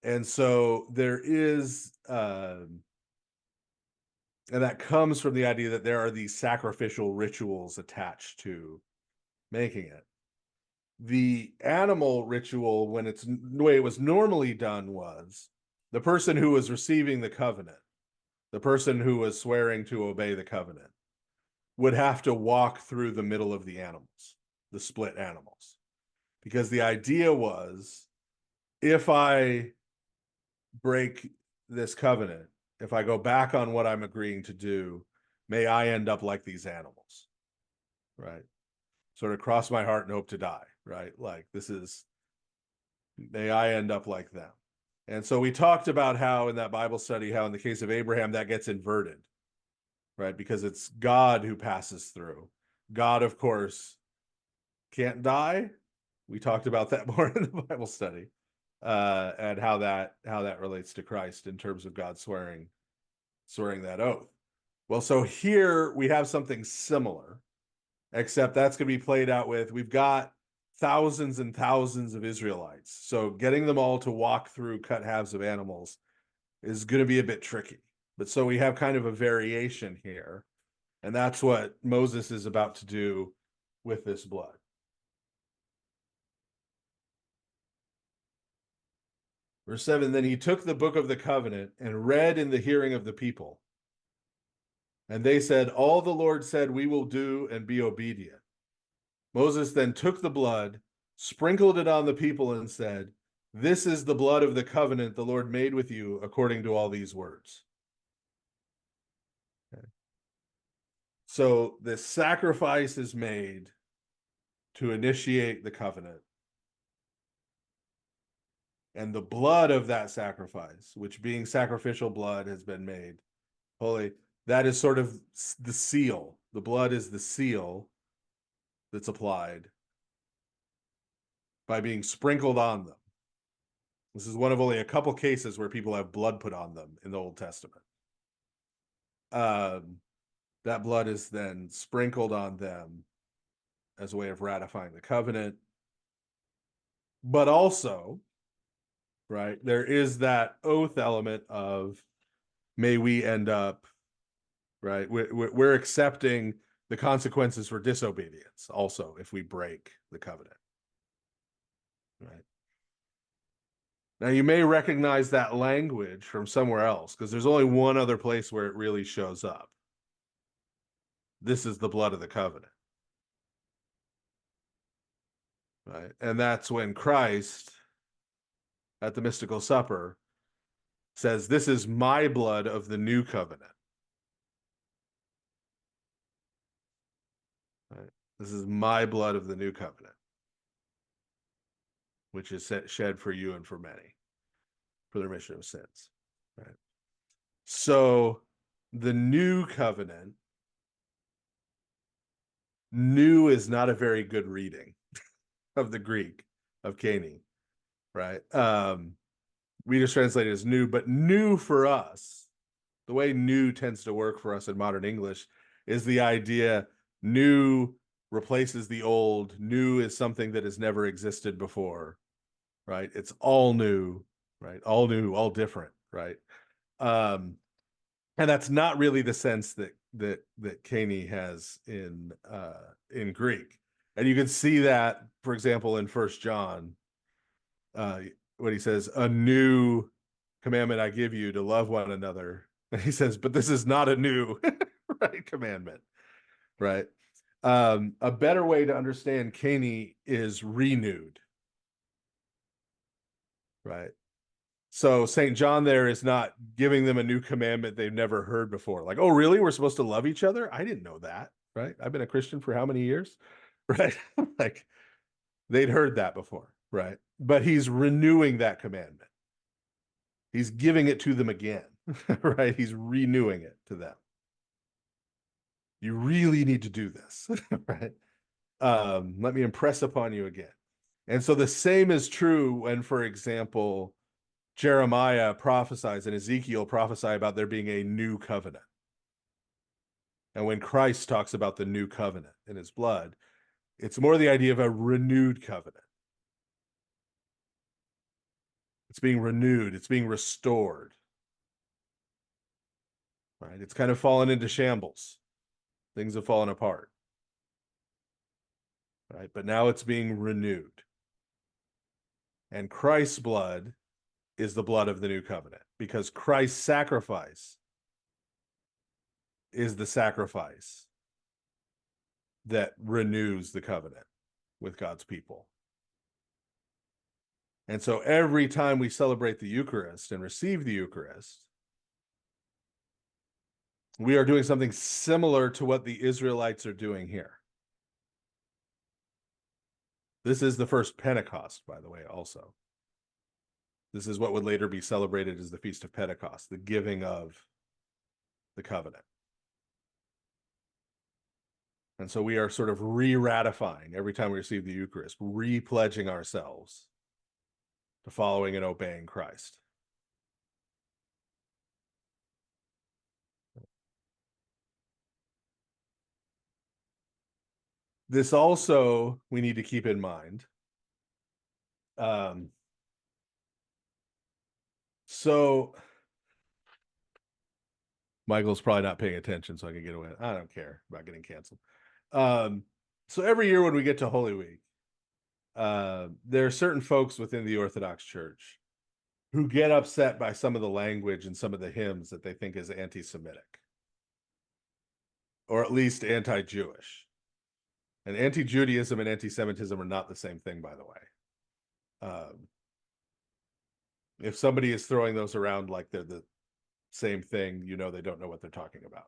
And so there is, and that comes from the idea that there are these sacrificial rituals attached to making it. The animal ritual, when it's the way it was normally done, was the person who was receiving the covenant, the person who was swearing to obey the covenant, would have to walk through the middle of the animals, the split animals. Because the idea was, if I break this covenant, if I go back on what I'm agreeing to do, may I end up like these animals, right? Sort of cross my heart and hope to die, right? Like may I end up like them. And so we talked about how in that Bible study, how in the case of Abraham, that gets inverted, right? Because it's God who passes through. God, of course, can't die. We talked about that more in the Bible study, and how that relates to Christ in terms of God swearing that oath. Well, so here we have something similar, except that's going to be played out with, we've got thousands and thousands of Israelites. So getting them all to walk through cut halves of animals is going to be a bit tricky. But so we have kind of a variation here. And that's what Moses is about to do with this blood. Verse 7, then he took the book of the covenant and read in the hearing of the people. And they said, all the Lord said we will do and be obedient. Moses then took the blood, sprinkled it on the people, and said, this is the blood of the covenant the Lord made with you according to all these words. Okay. So this sacrifice is made to initiate the covenant. And the blood of that sacrifice, which being sacrificial blood has been made holy, that is sort of the seal. The blood is the seal that's applied by being sprinkled on them. This is one of only a couple cases where people have blood put on them in the Old Testament. That blood is then sprinkled on them as a way of ratifying the covenant. But also, right, there is that oath element of, may we end up, right, we're accepting the consequences for disobedience also if we break the covenant, right? Now you may recognize that language from somewhere else because there's only one other place where it really shows up. This is the blood of the covenant, right? And that's when Christ at the mystical supper says, this is my blood of the new covenant. Right? This is my blood of the new covenant, which is shed for you and for many for the remission of sins. Right? So the new covenant, new is not a very good reading of the Greek of Cain, right? We just translate it as new, but new for us, the way new tends to work for us in modern English is the idea new replaces the old. New is something that has never existed before, right? It's all new, right? All new, all different, right? And that's not really the sense that Caney has in Greek. And you can see that, for example, in First John, when he says, "A new commandment I give you, to love one another." And he says, "But this is not a new right commandment," right? A better way to understand Caney is renewed, right? So St. John there is not giving them a new commandment they've never heard before. Like, oh, really? We're supposed to love each other? I didn't know that, right? I've been a Christian for how many years, right? Like, they'd heard that before, right? But he's renewing that commandment. He's giving it to them again, right? He's renewing it to them. You really need to do this, right? Let me impress upon you again. And so the same is true when, for example, Jeremiah prophesies and Ezekiel prophesy about there being a new covenant. And when Christ talks about the new covenant in his blood, it's more the idea of a renewed covenant. It's being renewed, it's being restored. Right? It's kind of fallen into shambles. Things have fallen apart. Right? But now it's being renewed. And Christ's blood is the blood of the new covenant, because Christ's sacrifice is the sacrifice that renews the covenant with God's people. And so every time we celebrate the Eucharist and receive the Eucharist, we are doing something similar to what the Israelites are doing here. This is the first Pentecost, by the way, also. This is what would later be celebrated as the Feast of Pentecost, the giving of the covenant. And so we are sort of re-ratifying every time we receive the Eucharist, re-pledging ourselves to following and obeying Christ. This also we need to keep in mind. So Michael's probably not paying attention, so I can get away. I don't care about getting canceled. So every year when we get to Holy Week, there are certain folks within the Orthodox Church who get upset by some of the language and some of the hymns that they think is anti-Semitic, or at least anti-Jewish. And anti-Judaism and anti-Semitism are not the same thing, by the way. If somebody is throwing those around like they're the same thing, you know they don't know what they're talking about.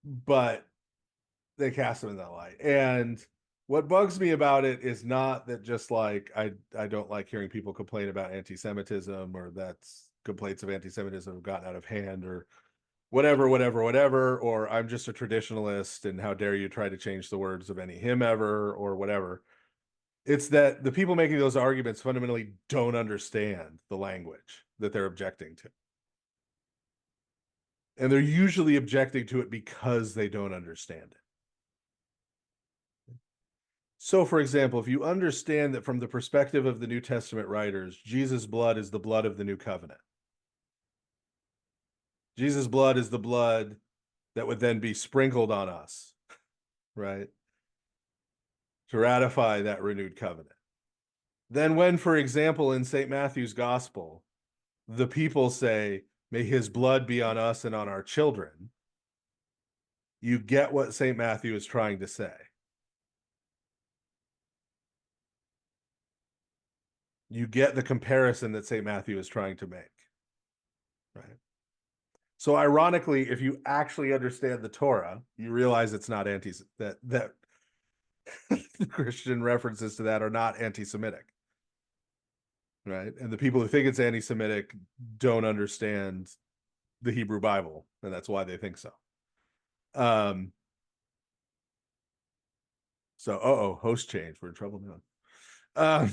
But they cast them in that light. And what bugs me about it is not that just like I don't like hearing people complain about anti-Semitism, or that's complaints of anti-Semitism have gotten out of hand, or whatever, or I'm just a traditionalist and how dare you try to change the words of any hymn ever, or whatever. It's that the people making those arguments fundamentally don't understand the language that they're objecting to. And they're usually objecting to it because they don't understand it. So, for example, if you understand that from the perspective of the New Testament writers, Jesus' blood is the blood of the new covenant. Jesus' blood is the blood that would then be sprinkled on us, right? To ratify that renewed covenant. Then when, for example, in St. Matthew's Gospel, the people say, "May his blood be on us and on our children," you get what St. Matthew is trying to say. You get the comparison that St. Matthew is trying to make, right? So ironically, if you actually understand the Torah, you realize it's not that the Christian references to that are not anti-Semitic, right? And the people who think it's anti-Semitic don't understand the Hebrew Bible, and that's why they think so. So, host change. We're in trouble now.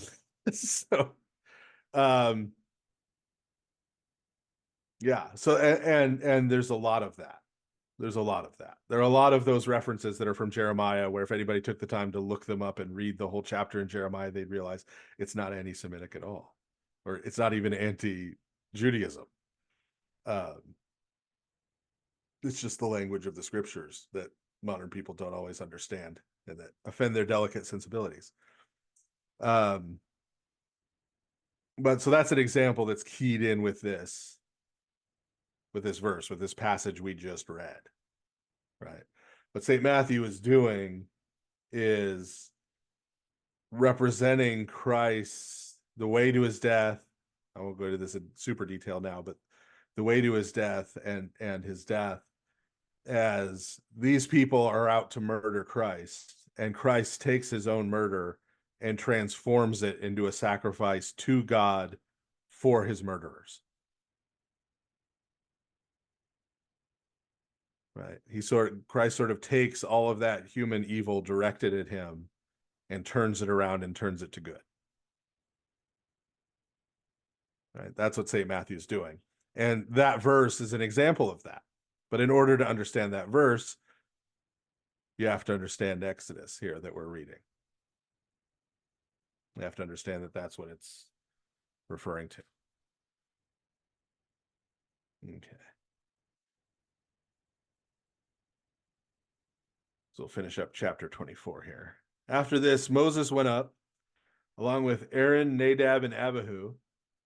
Yeah. So, and there's a lot of that, There's a lot of that. There are a lot of those references that are from Jeremiah, where if anybody took the time to look them up and read the whole chapter in Jeremiah, they'd realize it's not anti-Semitic at all, or it's not even anti-Judaism. It's just the language of the scriptures that modern people don't always understand and that offend their delicate sensibilities. But so that's an example that's keyed in with this verse, with this passage we just read, right? What St. Matthew is doing is representing Christ, the way to his death. I won't go into this in super detail now, but the way to his death and his death, as these people are out to murder Christ, and Christ takes his own murder and transforms it into a sacrifice to God for his murderers. Right? Christ sort of takes all of that human evil directed at him and turns it around and turns it to good. Right? That's what St. Matthew's doing. And that verse is an example of that. But in order to understand that verse, you have to understand Exodus here that we're reading. You have to understand that that's what it's referring to. Okay. So we'll finish up chapter 24 here. After this, Moses went up along with Aaron, Nadab, and Abihu,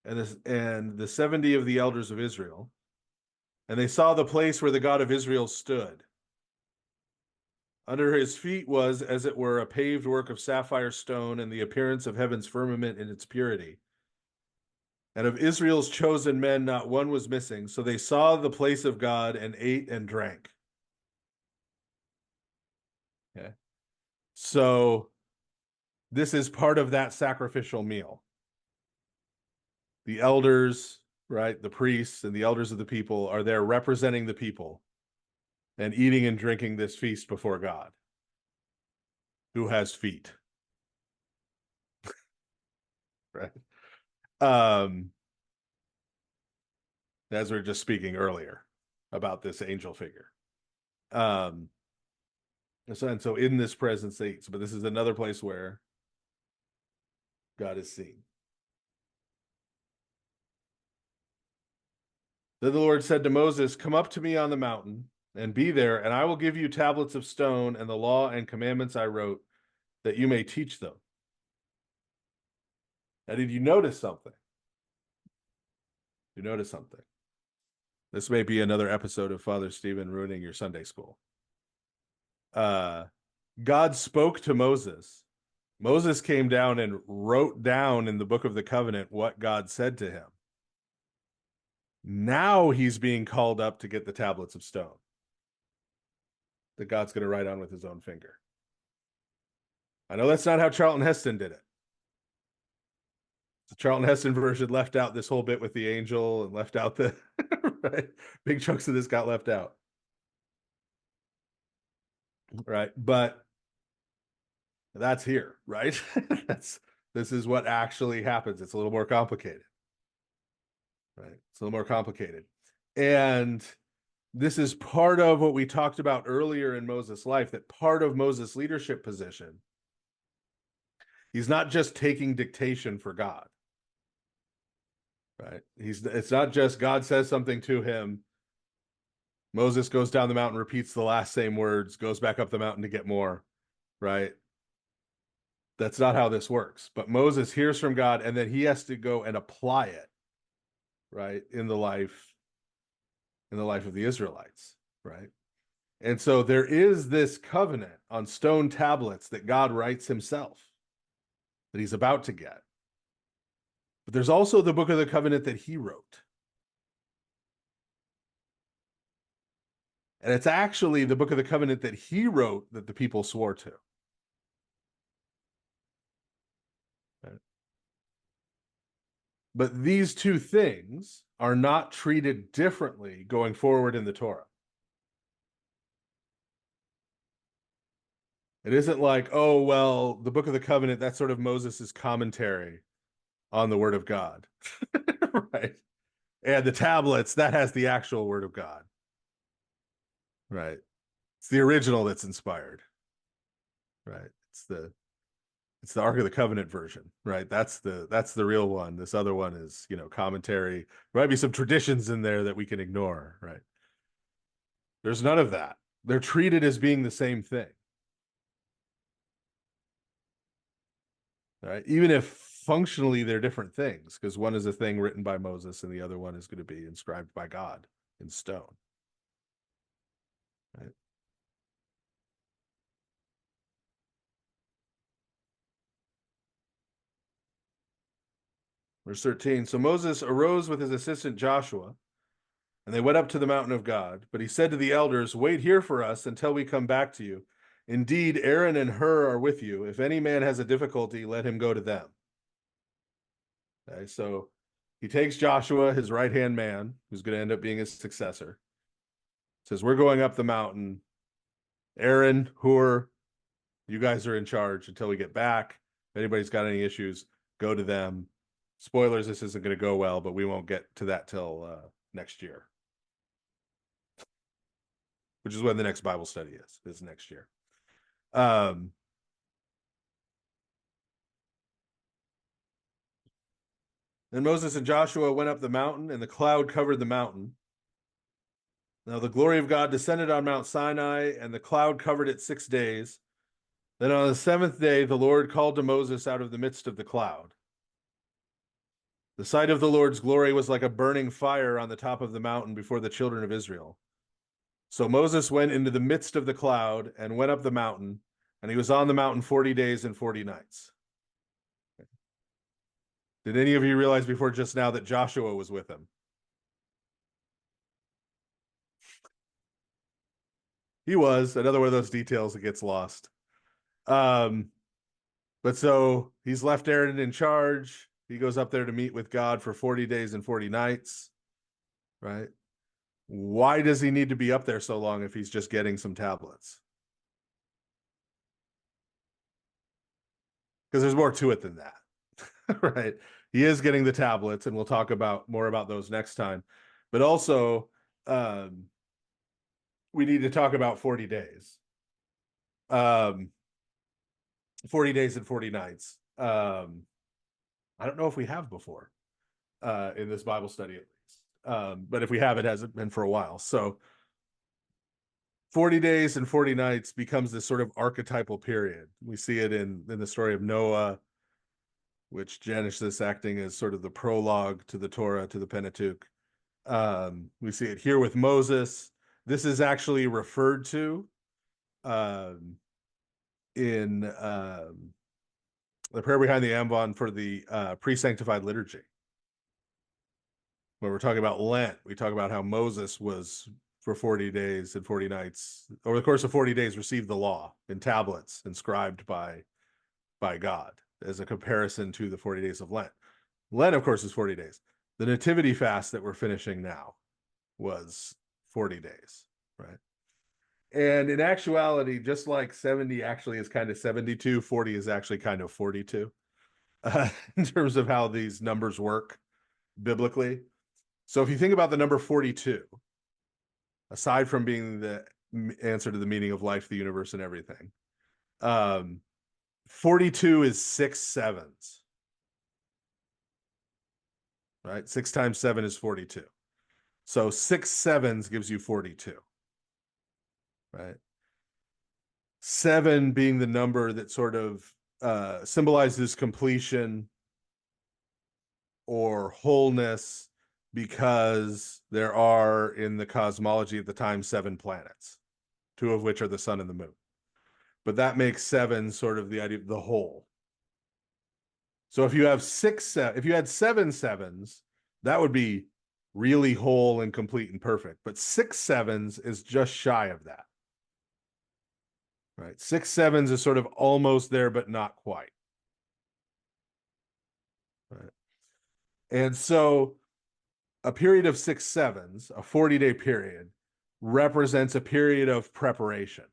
and the 70 of the elders of Israel, and they saw the place where the God of Israel stood. Under his feet was, as it were, a paved work of sapphire stone, and the appearance of heaven's firmament in its purity. And of Israel's chosen men, not one was missing. So they saw the place of God and ate and drank. Okay. So this is part of that sacrificial meal. The elders, right, the priests and the elders of the people are there representing the people and eating and drinking this feast before God, who has feet. Right? As we were just speaking earlier about this angel figure. And so in this presence they eat. But this is another place where God is seen. Then the Lord said to Moses, "Come up to me on the mountain and be there, and I will give you tablets of stone and the law and commandments I wrote, that you may teach them." Now, did you notice something? You notice something? This may be another episode of Father Stephen ruining your Sunday school. God spoke to Moses. Moses came down and wrote down in the book of the covenant what God said to him. Now he's being called up to get the tablets of stone that God's going to write on with his own finger. I know that's not how Charlton Heston did it. The Charlton Heston version left out this whole bit with the angel and left out the right? Big chunks of this got left out. Right? But that's here, right? This is what actually happens. It's a little more complicated. Right? It's a little more complicated. And this is part of what we talked about earlier in Moses' life, that part of Moses' leadership position, he's not just taking dictation for God. Right? It's not just God says something to him. Moses goes down the mountain, repeats the last same words, goes back up the mountain to get more. Right? That's not how this works. But Moses hears from God, and then he has to go and apply it, right, in the life of the Israelites, right? And so there is this covenant on stone tablets that God writes himself, that he's about to get. But there's also the book of the covenant that he wrote. And it's actually the book of the covenant that he wrote that the people swore to. Right? But these two things are not treated differently going forward in the Torah. It isn't like, oh, well, the book of the covenant, that's sort of Moses' commentary on the word of God. Right? And the tablets, that has the actual word of God. right? It's the original that's inspired, right? It's the Ark of the Covenant version, right? That's the real one. This other one is, commentary. There might be some traditions in there that we can ignore, right? There's none of that. They're treated as being the same thing. Right? Even if functionally they're different things, because one is a thing written by Moses and the other one is going to be inscribed by God in stone. Right? Verse 13. So Moses arose with his assistant Joshua, and they went up to the mountain of God. But he said to the elders, "Wait here for us until we come back to you. Indeed, Aaron and Hur are with you. If any man has a difficulty, let him go to them." Okay, so he takes Joshua, his right-hand man, who's going to end up being his successor. Says, "We're going up the mountain. Aaron, Hur, you guys are in charge until we get back. If anybody's got any issues, go to them. Spoilers, this isn't going to go well, but we won't get to that till next year." Which is when the next Bible study is next year. Then Moses and Joshua went up the mountain, and the cloud covered the mountain. Now the glory of God descended on Mount Sinai, and the cloud covered it 6 days. Then on the 7th day, the Lord called to Moses out of the midst of the cloud. The sight of the Lord's glory was like a burning fire on the top of the mountain before the children of Israel. So Moses went into the midst of the cloud and went up the mountain, and he was on the mountain 40 days and 40 nights. Did any of you realize before just now that Joshua was with him? He was. Another one of those details that gets lost. But so he's left Aaron in charge. He goes up there to meet with God for 40 days and 40 nights, right? Why does he need to be up there so long if he's just getting some tablets? Because there's more to it than that, right? He is getting the tablets, and we'll talk more about those next time. But also, we need to talk about 40 days. 40 days and 40 nights. I don't know if we have before in this Bible study, at least. But if we have, it hasn't been for a while. So 40 days and 40 nights becomes this sort of archetypal period. We see it in the story of Noah, which Genesis acting as sort of the prologue to the Torah, to the Pentateuch. We see it here with Moses. This is actually referred to in the prayer behind the ambon for the pre-sanctified liturgy. When we're talking about Lent, we talk about how Moses was for 40 days and 40 nights, over the course of 40 days, received the law in tablets inscribed by God as a comparison to the 40 days of Lent. Lent, of course, is 40 days. The nativity fast that we're finishing now was 40 days, right? And in actuality, just like 70 actually is kind of 72, 40 is actually kind of 42 in terms of how these numbers work biblically. So if you think about the number 42, aside from being the answer to the meaning of life, the universe, and everything, 42 is 6 sevens, right? 6 times 7 is 42. So 6 sevens gives you 42, right? 7 being the number that sort of symbolizes completion or wholeness, because there are, in the cosmology at the time, 7 planets, 2 of which are the sun and the moon. But that makes 7 sort of the idea of the whole. So if you have if you had 7 sevens, that would be really whole and complete and perfect. But 6 sevens is just shy of that. Right? 6 sevens is sort of almost there, but not quite. Right? And so a period of 6 sevens, a 40-day period, represents a period of preparation.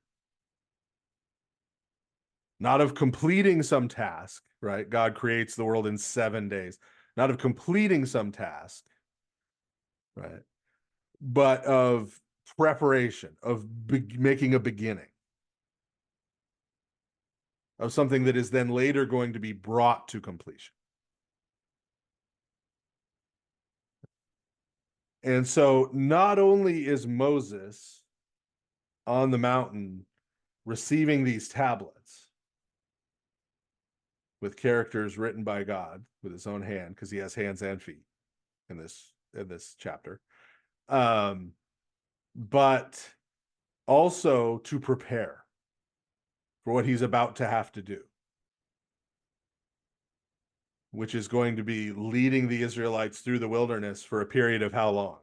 Not of completing some task, right? God creates the world in 7 days. Not of completing some task, right? But of preparation, of making a beginning of something that is then later going to be brought to completion. And so not only is Moses on the mountain receiving these tablets with characters written by God with his own hand, because he has hands and feet in this chapter, but also to prepare for what he's about to have to do, which is going to be leading the Israelites through the wilderness for a period of how long?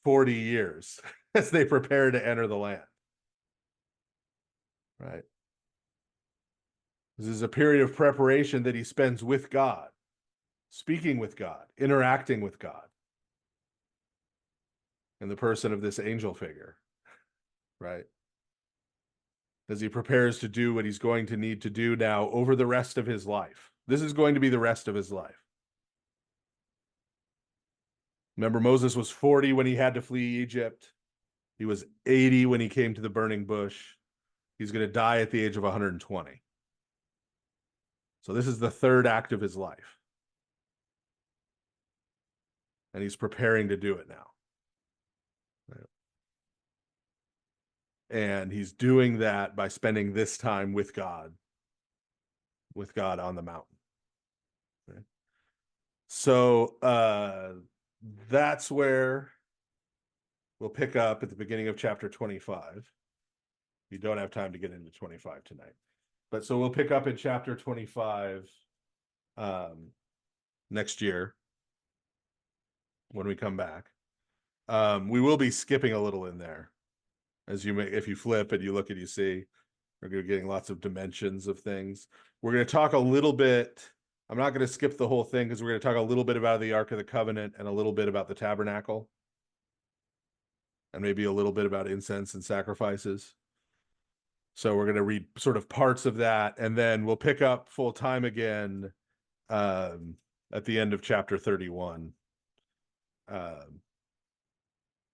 40 years as they prepare to enter the land. Right? This is a period of preparation that he spends with God, speaking with God, interacting with God in the person of this angel figure, right? As he prepares to do what he's going to need to do now over the rest of his life. This is going to be the rest of his life. Remember, Moses was 40 when he had to flee Egypt. He was 80 when he came to the burning bush. He's going to die at the age of 120. So this is the third act of his life. And he's preparing to do it now. And he's doing that by spending this time with God on the mountain. Okay. So that's where we'll pick up at the beginning of chapter 25. You don't have time to get into 25 tonight. But so we'll pick up in chapter 25 next year when we come back. We will be skipping a little in there. As you may, if you flip and you look and you see, we're getting lots of dimensions of things. We're going to talk a little bit. I'm not going to skip the whole thing because we're going to talk a little bit about the Ark of the Covenant and a little bit about the tabernacle. And maybe a little bit about incense and sacrifices. So we're going to read sort of parts of that, and then we'll pick up full time again at the end of chapter 31.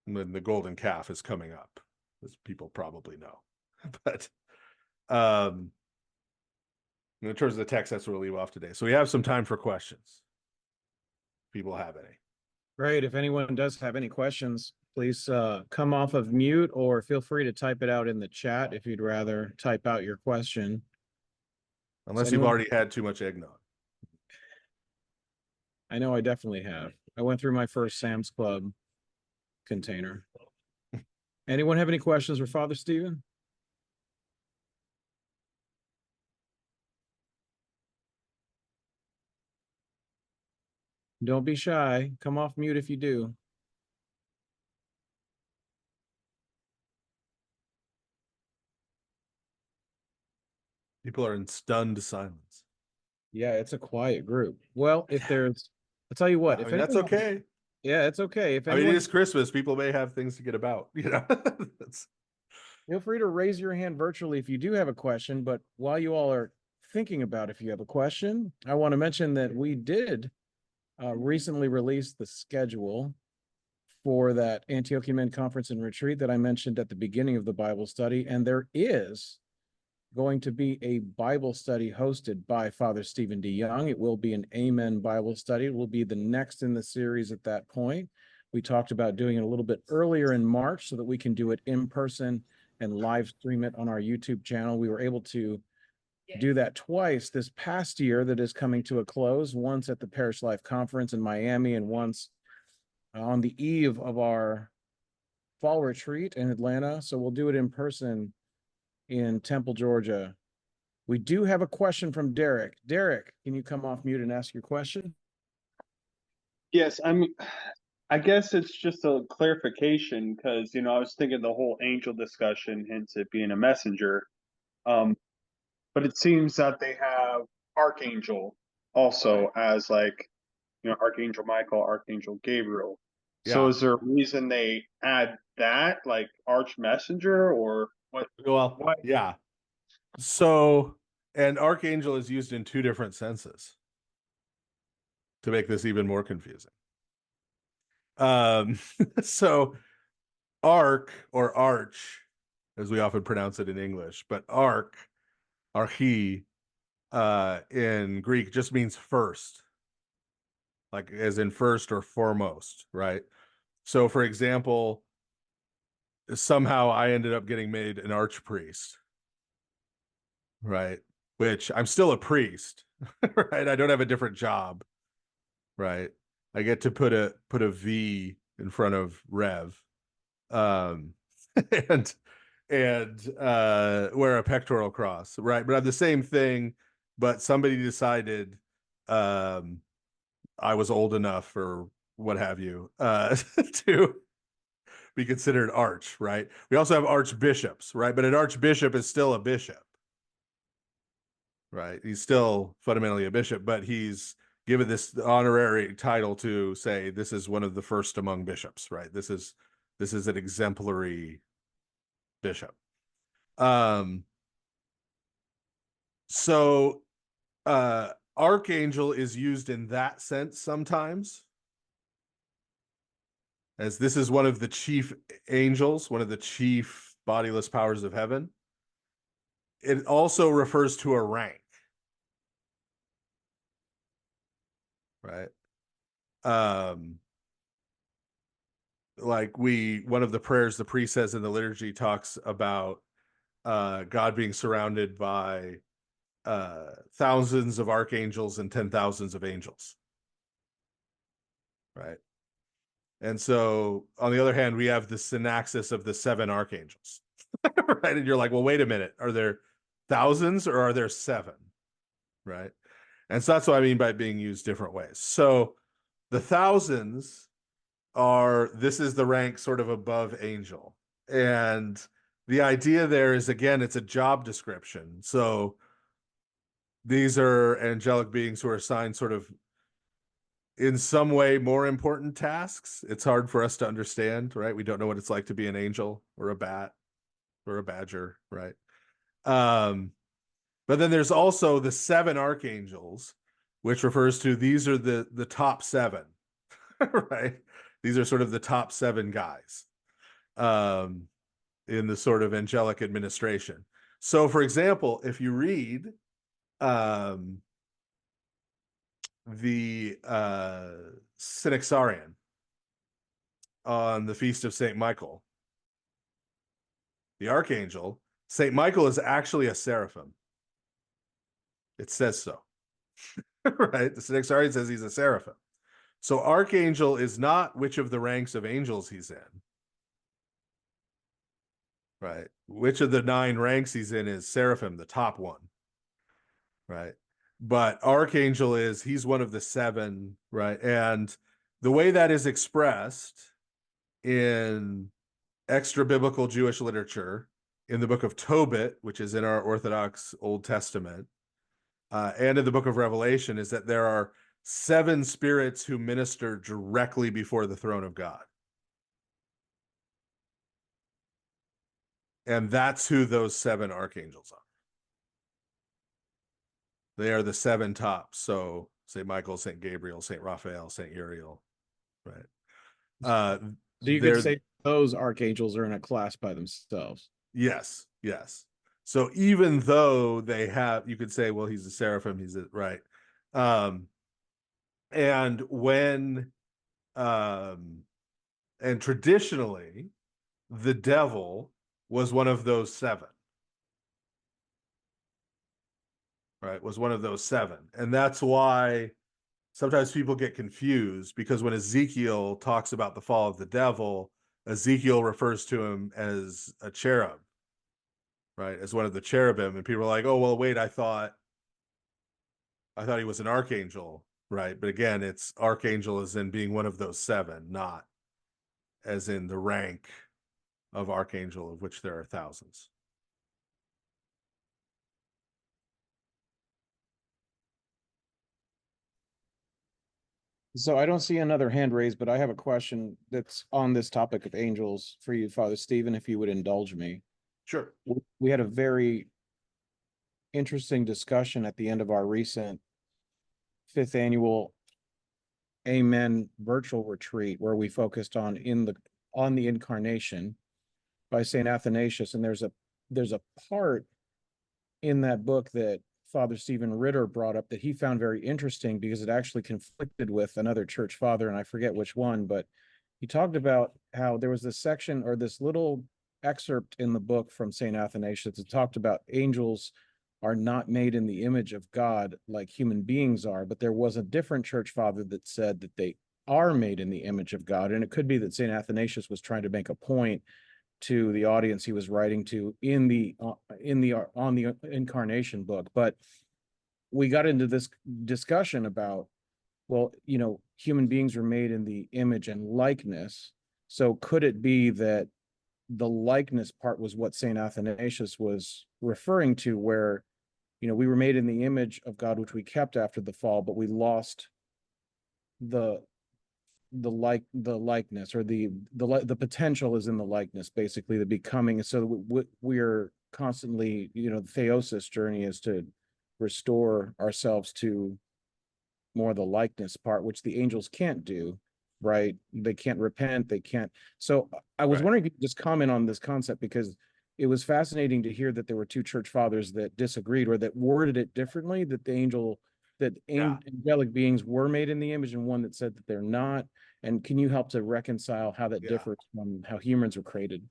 When the golden calf is coming up, as people probably know. But in terms of the text, that's where we'll leave off today. So we have some time for questions. If people have any. Great. If anyone does have any questions, please come off of mute or feel free to type it out in the chat if you'd rather type out your question. Unless you've already had too much eggnog. I know I definitely have. I went through my first Sam's Club container. Anyone have any questions for Father Stephen? Don't be shy. Come off mute if you do. People are in stunned silence. Yeah, it's a quiet group. Well, if there's, I'll tell you what. I mean, that's okay. Yeah, it's okay. If anyone, I mean, it is Christmas. People may have things to get about. You know, feel free to raise your hand virtually if you do have a question. But while you all are thinking about if you have a question, I want to mention that we did recently release the schedule for that Antiochian Men Conference and Retreat that I mentioned at the beginning of the Bible study, and there is going to be a Bible study hosted by Father Stephen D. Young. It will be an Amen Bible study. It will be the next in the series at that point. We talked about doing it a little bit earlier in March so that we can do it in person and live stream it on our YouTube channel. We were able to do that twice this past year that is coming to a close, once at the Parish Life Conference in Miami and once on the eve of our fall retreat in Atlanta. So we'll do it in person in Temple, Georgia. We do have a question from Derek. Derek, can you come off mute and ask your question? Yes, I guess it's just a clarification because, I was thinking the whole angel discussion hints at being a messenger. But it seems that they have Archangel also as Archangel Michael, Archangel Gabriel. Yeah. So is there a reason they add that, like arch messenger, or what? Well, what? Yeah. So, and archangel is used in two different senses to make this even more confusing. So arch or arch, as we often pronounce it in English, but archi, in Greek just means first, like as in first or foremost, right? So for example, somehow I ended up getting made an archpriest, right? Which I'm still a priest, right? I don't have a different job, right? I get to put a V in front of Rev, um, and wear a pectoral cross, right? But I'm the same thing, but somebody decided I was old enough or what have you to be considered arch, right? We also have archbishops, right? But an archbishop is still a bishop, right? He's still fundamentally a bishop, but he's given this honorary title to say this is one of the first among bishops, right? This is an exemplary bishop. So archangel is used in that sense sometimes, as this is one of the chief angels, one of the chief bodiless powers of heaven. It also refers to a rank, right? Like one of the prayers the priest says in the liturgy talks about God being surrounded by thousands of archangels and 10,000s of angels, right? And so on the other hand, we have the synaxis of the 7 archangels, right? And you're like, well, wait a minute, are there thousands or are there 7, right? And so that's what I mean by being used different ways. So the thousands this is the rank sort of above angel. And the idea there is, again, it's a job description. So these are angelic beings who are assigned sort of in some way more important tasks. It's hard for us to understand, right? We don't know what it's like to be an angel or a bat or a badger, right? But then there's also the 7 archangels, which refers to these are the top 7, right? These are sort of the top 7 guys in the sort of angelic administration. So, for example, if you read the Synaxarion on the Feast of St. Michael, the archangel, St. Michael is actually a seraphim. It says so, right? The Synaxarion says he's a seraphim. So archangel is not which of the ranks of angels he's in, right? Which of the 9 ranks he's in is seraphim, the top one, right? But archangel he's one of the 7, right? And the way that is expressed in extra biblical Jewish literature, in the book of Tobit, which is in our Orthodox Old Testament, and in the book of Revelation, is that there are 7 spirits who minister directly before the throne of God. And that's who those 7 archangels are. They are the 7 tops. So St. Michael, St. Gabriel, St. Raphael, St. Uriel, right? So you could say those archangels are in a class by themselves. Yes, yes. So even though they have, you could say, well, he's a seraphim, right. And when, and traditionally, the devil was one of those 7. Right, was one of those 7. And that's why sometimes people get confused, because when Ezekiel talks about the fall of the devil, Ezekiel refers to him as a cherub, right, as one of the cherubim. And people are like, oh, well, wait, I thought he was an archangel, right? But again, it's archangel as in being one of those 7, not as in the rank of archangel, of which there are thousands. So I don't see another hand raised, but I have a question that's on this topic of angels for you, Father Stephen, if you would indulge me. Sure. We had a very interesting discussion at the end of our recent 5th annual Amen virtual retreat where we focused on the incarnation by Saint Athanasius, and there's a part in that book that Father Stephen Ritter brought up that he found very interesting because it actually conflicted with another church father, and I forget which one, but he talked about how there was this section or this little excerpt in the book from Saint Athanasius that talked about angels are not made in the image of God like human beings are, but there was a different church father that said that they are made in the image of God. And it could be that Saint Athanasius was trying to make a point to the audience he was writing to on the incarnation book. But we got into this discussion about, well, human beings were made in the image and likeness. So could it be that the likeness part was what Saint Athanasius was referring to, where we were made in the image of God, which we kept after the fall, but we lost the likeness, or the potential is in the likeness, basically the becoming. So we're constantly, the theosis journey is to restore ourselves to more the likeness part, which the angels can't do, right? They can't repent, they can't. So I was wondering if you could just comment on this concept, because it was fascinating to hear that there were two church fathers that disagreed, or that worded it differently, that angelic beings were made in the image, and one that said that they're not. And can you help to reconcile how that differs from how humans were created?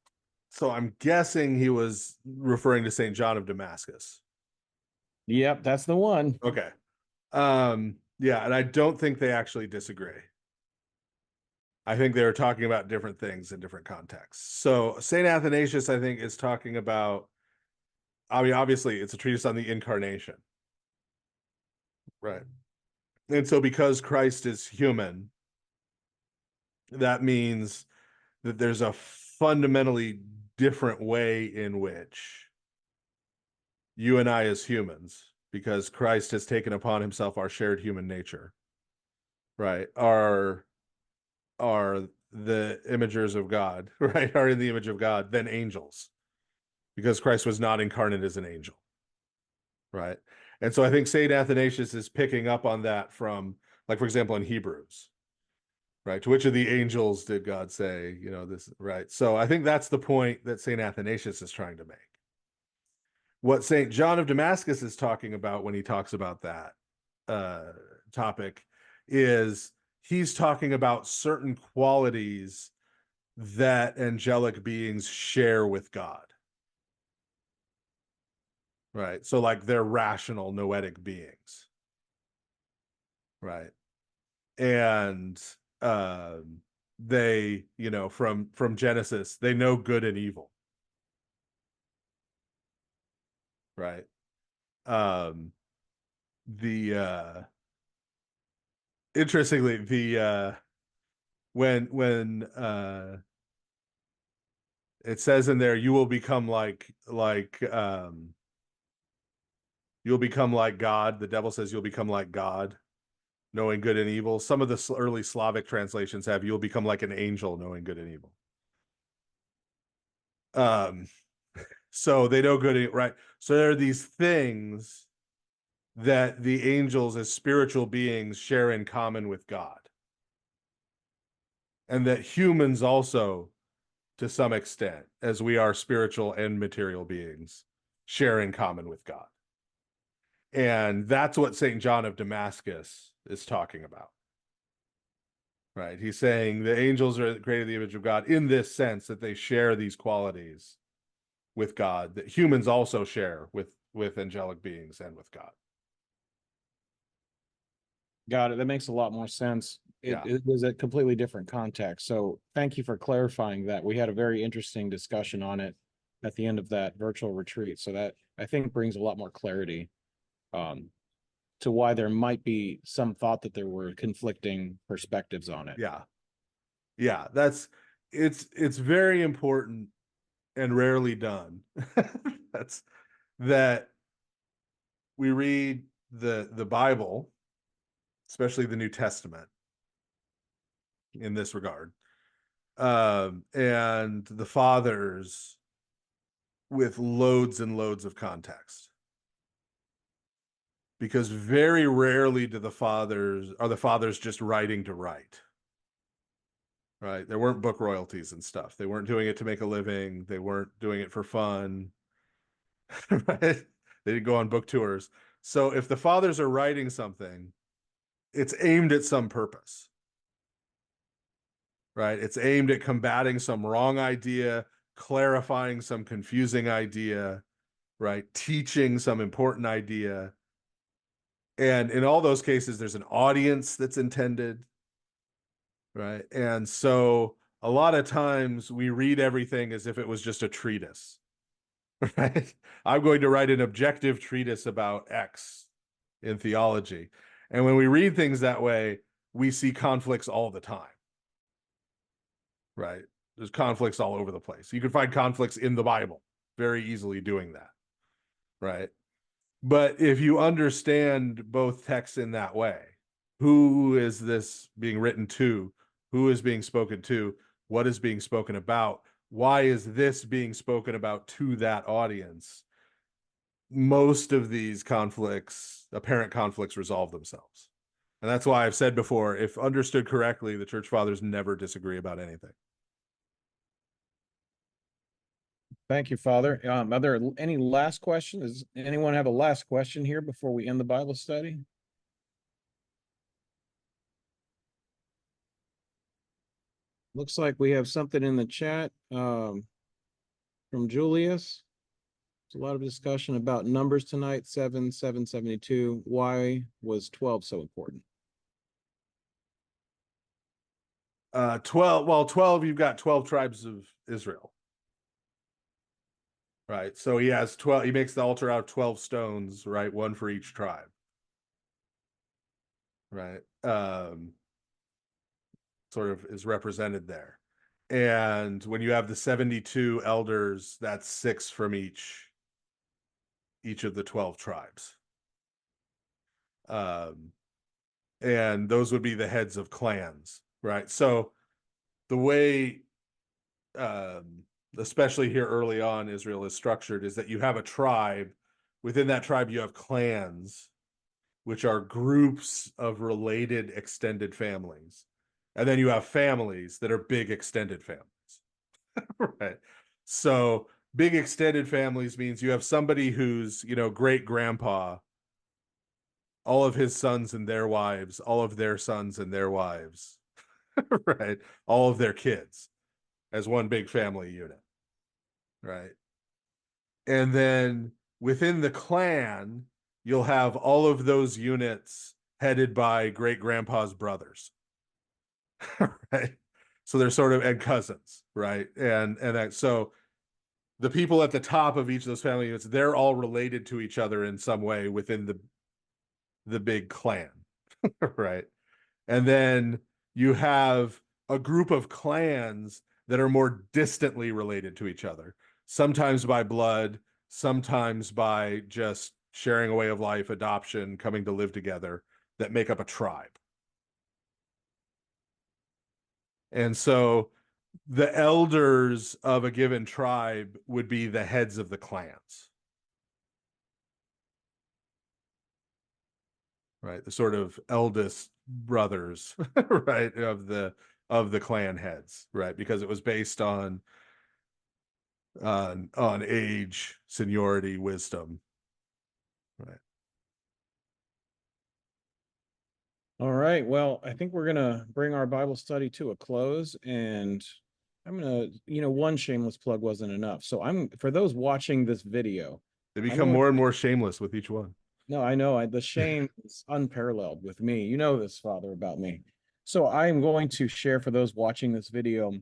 So I'm guessing he was referring to St. John of Damascus. Yep, that's the one. Okay. Yeah, and I don't think they actually disagree. I think they were talking about different things in different contexts. So St. Athanasius, I think, is talking about, obviously it's a treatise on the incarnation. Right. And so because Christ is human, that means that there's a fundamentally different way in which you and I as humans, because Christ has taken upon himself our shared human nature, right, are the imagers of God, right, are in the image of God, than angels, because Christ was not incarnate as an angel, right? And so I think St. Athanasius is picking up on that from, like, for example, in Hebrews, right? To which of the angels did God say, this, right? So I think that's the point that St. Athanasius is trying to make. What St. John of Damascus is talking about when he talks about that topic is he's talking about certain qualities that angelic beings share with God. Right. So like they're rational noetic beings. Right. And they, from Genesis, they know good and evil. Right. Interestingly, when it says in there, you will become like you'll become like God. The devil says you'll become like God, knowing good and evil. Some of the early Slavic translations have you'll become like an angel, knowing good and evil. So they know good and right. So there are these things that the angels as spiritual beings share in common with God. And that humans also, to some extent, as we are spiritual and material beings, share in common with God. And that's what St. John of Damascus is talking about. Right? He's saying the angels are created in the image of God in this sense that they share these qualities with God that humans also share with angelic beings and with God. Got it. That makes a lot more sense. It was a completely different context. So thank you for clarifying that. We had a very interesting discussion on it at the end of that virtual retreat. So that, I think, brings a lot more clarity to why there might be some thought that there were conflicting perspectives on it. Yeah, it's very important and rarely done. that we read the Bible, especially the New Testament, in this regard, and the fathers with loads and loads of context. because very rarely are the fathers just writing to write. Right? There weren't book royalties and stuff. They weren't doing it to make a living. They weren't doing it for fun. Right? They didn't go on book tours. So if the fathers are writing something, it's aimed at some purpose. Right? It's aimed at combating some wrong idea, clarifying some confusing idea, right? Teaching some important idea. And in all those cases, there's an audience that's intended, right? And so a lot of times we read everything as if it was just a treatise, right? I'm going to write an objective treatise about X in theology. And when we read things that way, we see conflicts all the time, right? There's conflicts all over the place. You can find conflicts in the Bible very easily doing that, right? But if you understand both texts in that way, who is this being written to? Who is being spoken to? What is being spoken about? Why is this being spoken about to that audience? Most of these conflicts, apparent conflicts, resolve themselves. And that's why I've said before, if understood correctly, the church fathers never disagree about anything. Thank you, Father. Are there any last questions? Does anyone have a last question here before we end the Bible study? Looks like we have something in the chat from Julius. There's a lot of discussion about numbers tonight, 772. Why was 12 so important? 12, you've got 12 tribes of Israel. Right. So he has 12, he makes the altar out of 12 stones, right? One for each tribe. Right. Sort of is represented there. And when you have the 72 elders, that's 6 from each of the 12 tribes. And those would be the heads of clans, right? So the way, especially here early on, Israel is structured is that you have a tribe. Within that tribe, you have clans, which are groups of related extended families. And then you have families that are big extended families, right? So big extended families means you have somebody who's, great grandpa, all of his sons and their wives, all of their sons and their wives, right? All of their kids as one big family unit, right? And then within the clan, you'll have all of those units headed by great grandpa's brothers, right? So they're sort of, and cousins, right? So the people at the top of each of those family units, they're all related to each other in some way within the big clan, right? And then you have a group of clans that are more distantly related to each other, sometimes by blood, sometimes by just sharing a way of life, adoption, coming to live together, that make up a tribe. And so the elders of a given tribe would be the heads of the clans, right? The sort of eldest brothers, right, of the clan heads, right? Because it was based on age, seniority, wisdom, right? All right. Well, I think we're going to bring our Bible study to a close, and I'm going to, one shameless plug wasn't enough. So for those watching this video, They become more and more shameless with each one. No, I know. The shame is unparalleled with me. You know this, Father, about me. So I'm going to share for those watching this video.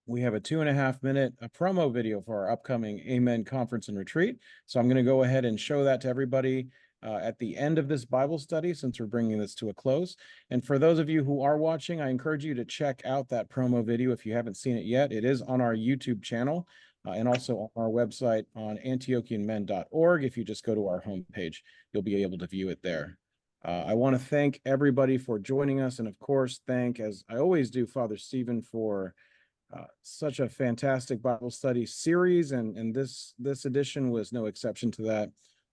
We have a 2.5-minute promo video for our upcoming Amen Conference and Retreat. So I'm going to go ahead and show that to everybody at the end of this Bible study, since we're bringing this to a close. And for those of you who are watching, I encourage you to check out that promo video if you haven't seen it yet. It is on our YouTube channel and also on our website on antiochianmen.org. If you just go to our homepage, you'll be able to view it there. I want to thank everybody for joining us, and of course, thank, as I always do, Father Stephen for such a fantastic Bible study series, and this edition was no exception to that.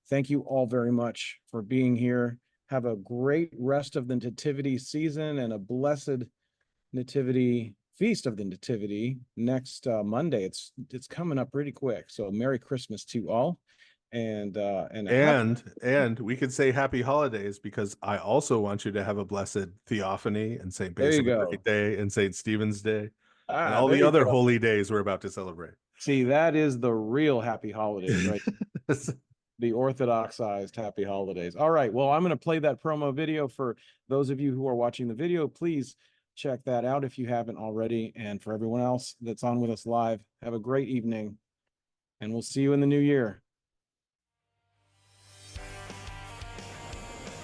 Thank you all very much for being here. Have a great rest of the Nativity season and a blessed Nativity Feast of the Nativity next Monday. It's coming up pretty quick. So Merry Christmas to all. And we could say happy holidays, because I also want you to have a blessed Theophany and St. There you Basil go. Day and St. Stephen's Day and all there the you other go. holy days we're about to celebrate. See, that is the real happy holidays, right? The Orthodoxized happy holidays. All right. Well, I'm going to play that promo video for those of you who are watching the video. Please check that out if you haven't already. And for everyone else that's on with us live, have a great evening, and we'll see you in the new year.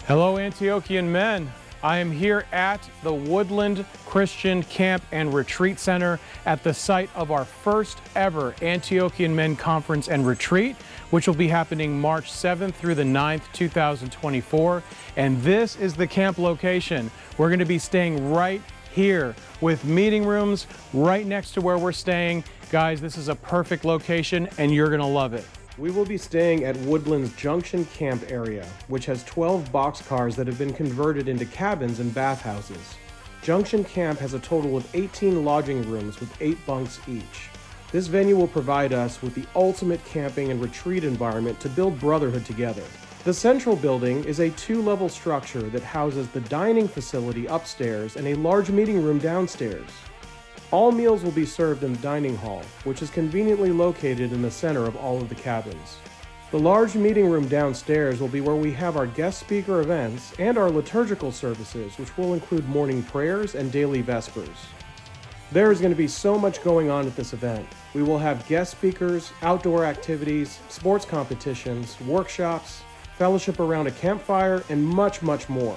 Hello, Antiochian men. I am here at the Woodland Christian Camp and Retreat Center at the site of our first ever Antiochian Men Conference and Retreat, which will be happening March 7th through the 9th, 2024. And this is the camp location. We're going to be staying right here with meeting rooms right next to where we're staying. Guys, this is a perfect location and you're going to love it. We will be staying at Woodland's Junction Camp area, which has 12 boxcars that have been converted into cabins and bathhouses. Junction Camp has a total of 18 lodging rooms with 8 bunks each. This venue will provide us with the ultimate camping and retreat environment to build brotherhood together. The central building is a 2-level structure that houses the dining facility upstairs and a large meeting room downstairs. All meals will be served in the dining hall, which is conveniently located in the center of all of the cabins. The large meeting room downstairs will be where we have our guest speaker events and our liturgical services, which will include morning prayers and daily Vespers. There is going to be so much going on at this event. We will have guest speakers, outdoor activities, sports competitions, workshops, fellowship around a campfire, and much, much more.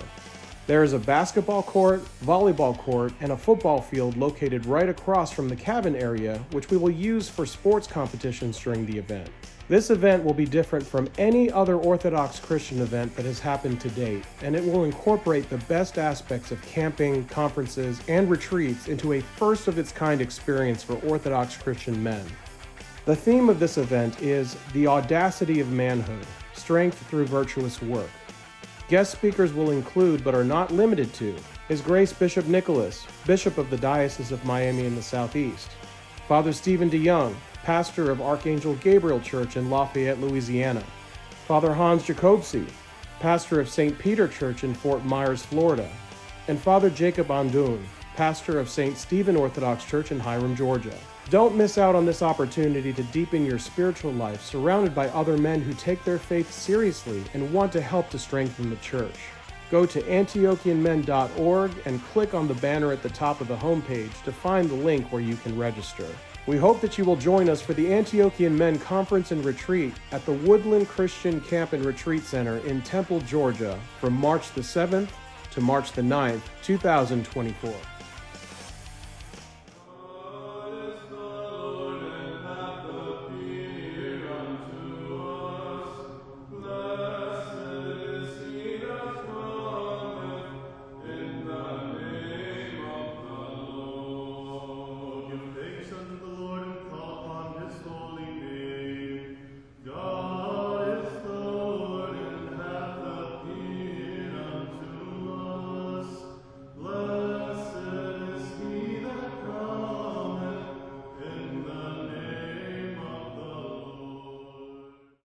There is a basketball court, volleyball court, and a football field located right across from the cabin area, which we will use for sports competitions during the event. This event will be different from any other Orthodox Christian event that has happened to date, and it will incorporate the best aspects of camping, conferences, and retreats into a first-of-its-kind experience for Orthodox Christian men. The theme of this event is the audacity of manhood, strength through virtuous work. Guest speakers will include, but are not limited to, His Grace Bishop Nicholas, Bishop of the Diocese of Miami in the Southeast, Father Stephen DeYoung, pastor of Archangel Gabriel Church in Lafayette, Louisiana, Father Hans Jacobsi, pastor of St. Peter Church in Fort Myers, Florida, and Father Jacob Andun, pastor of St. Stephen Orthodox Church in Hiram, Georgia. Don't miss out on this opportunity to deepen your spiritual life surrounded by other men who take their faith seriously and want to help to strengthen the church. Go to antiochianmen.org and click on the banner at the top of the homepage to find the link where you can register. We hope that you will join us for the Antiochian Men Conference and Retreat at the Woodland Christian Camp and Retreat Center in Temple, Georgia from March the 7th to March the 9th, 2024.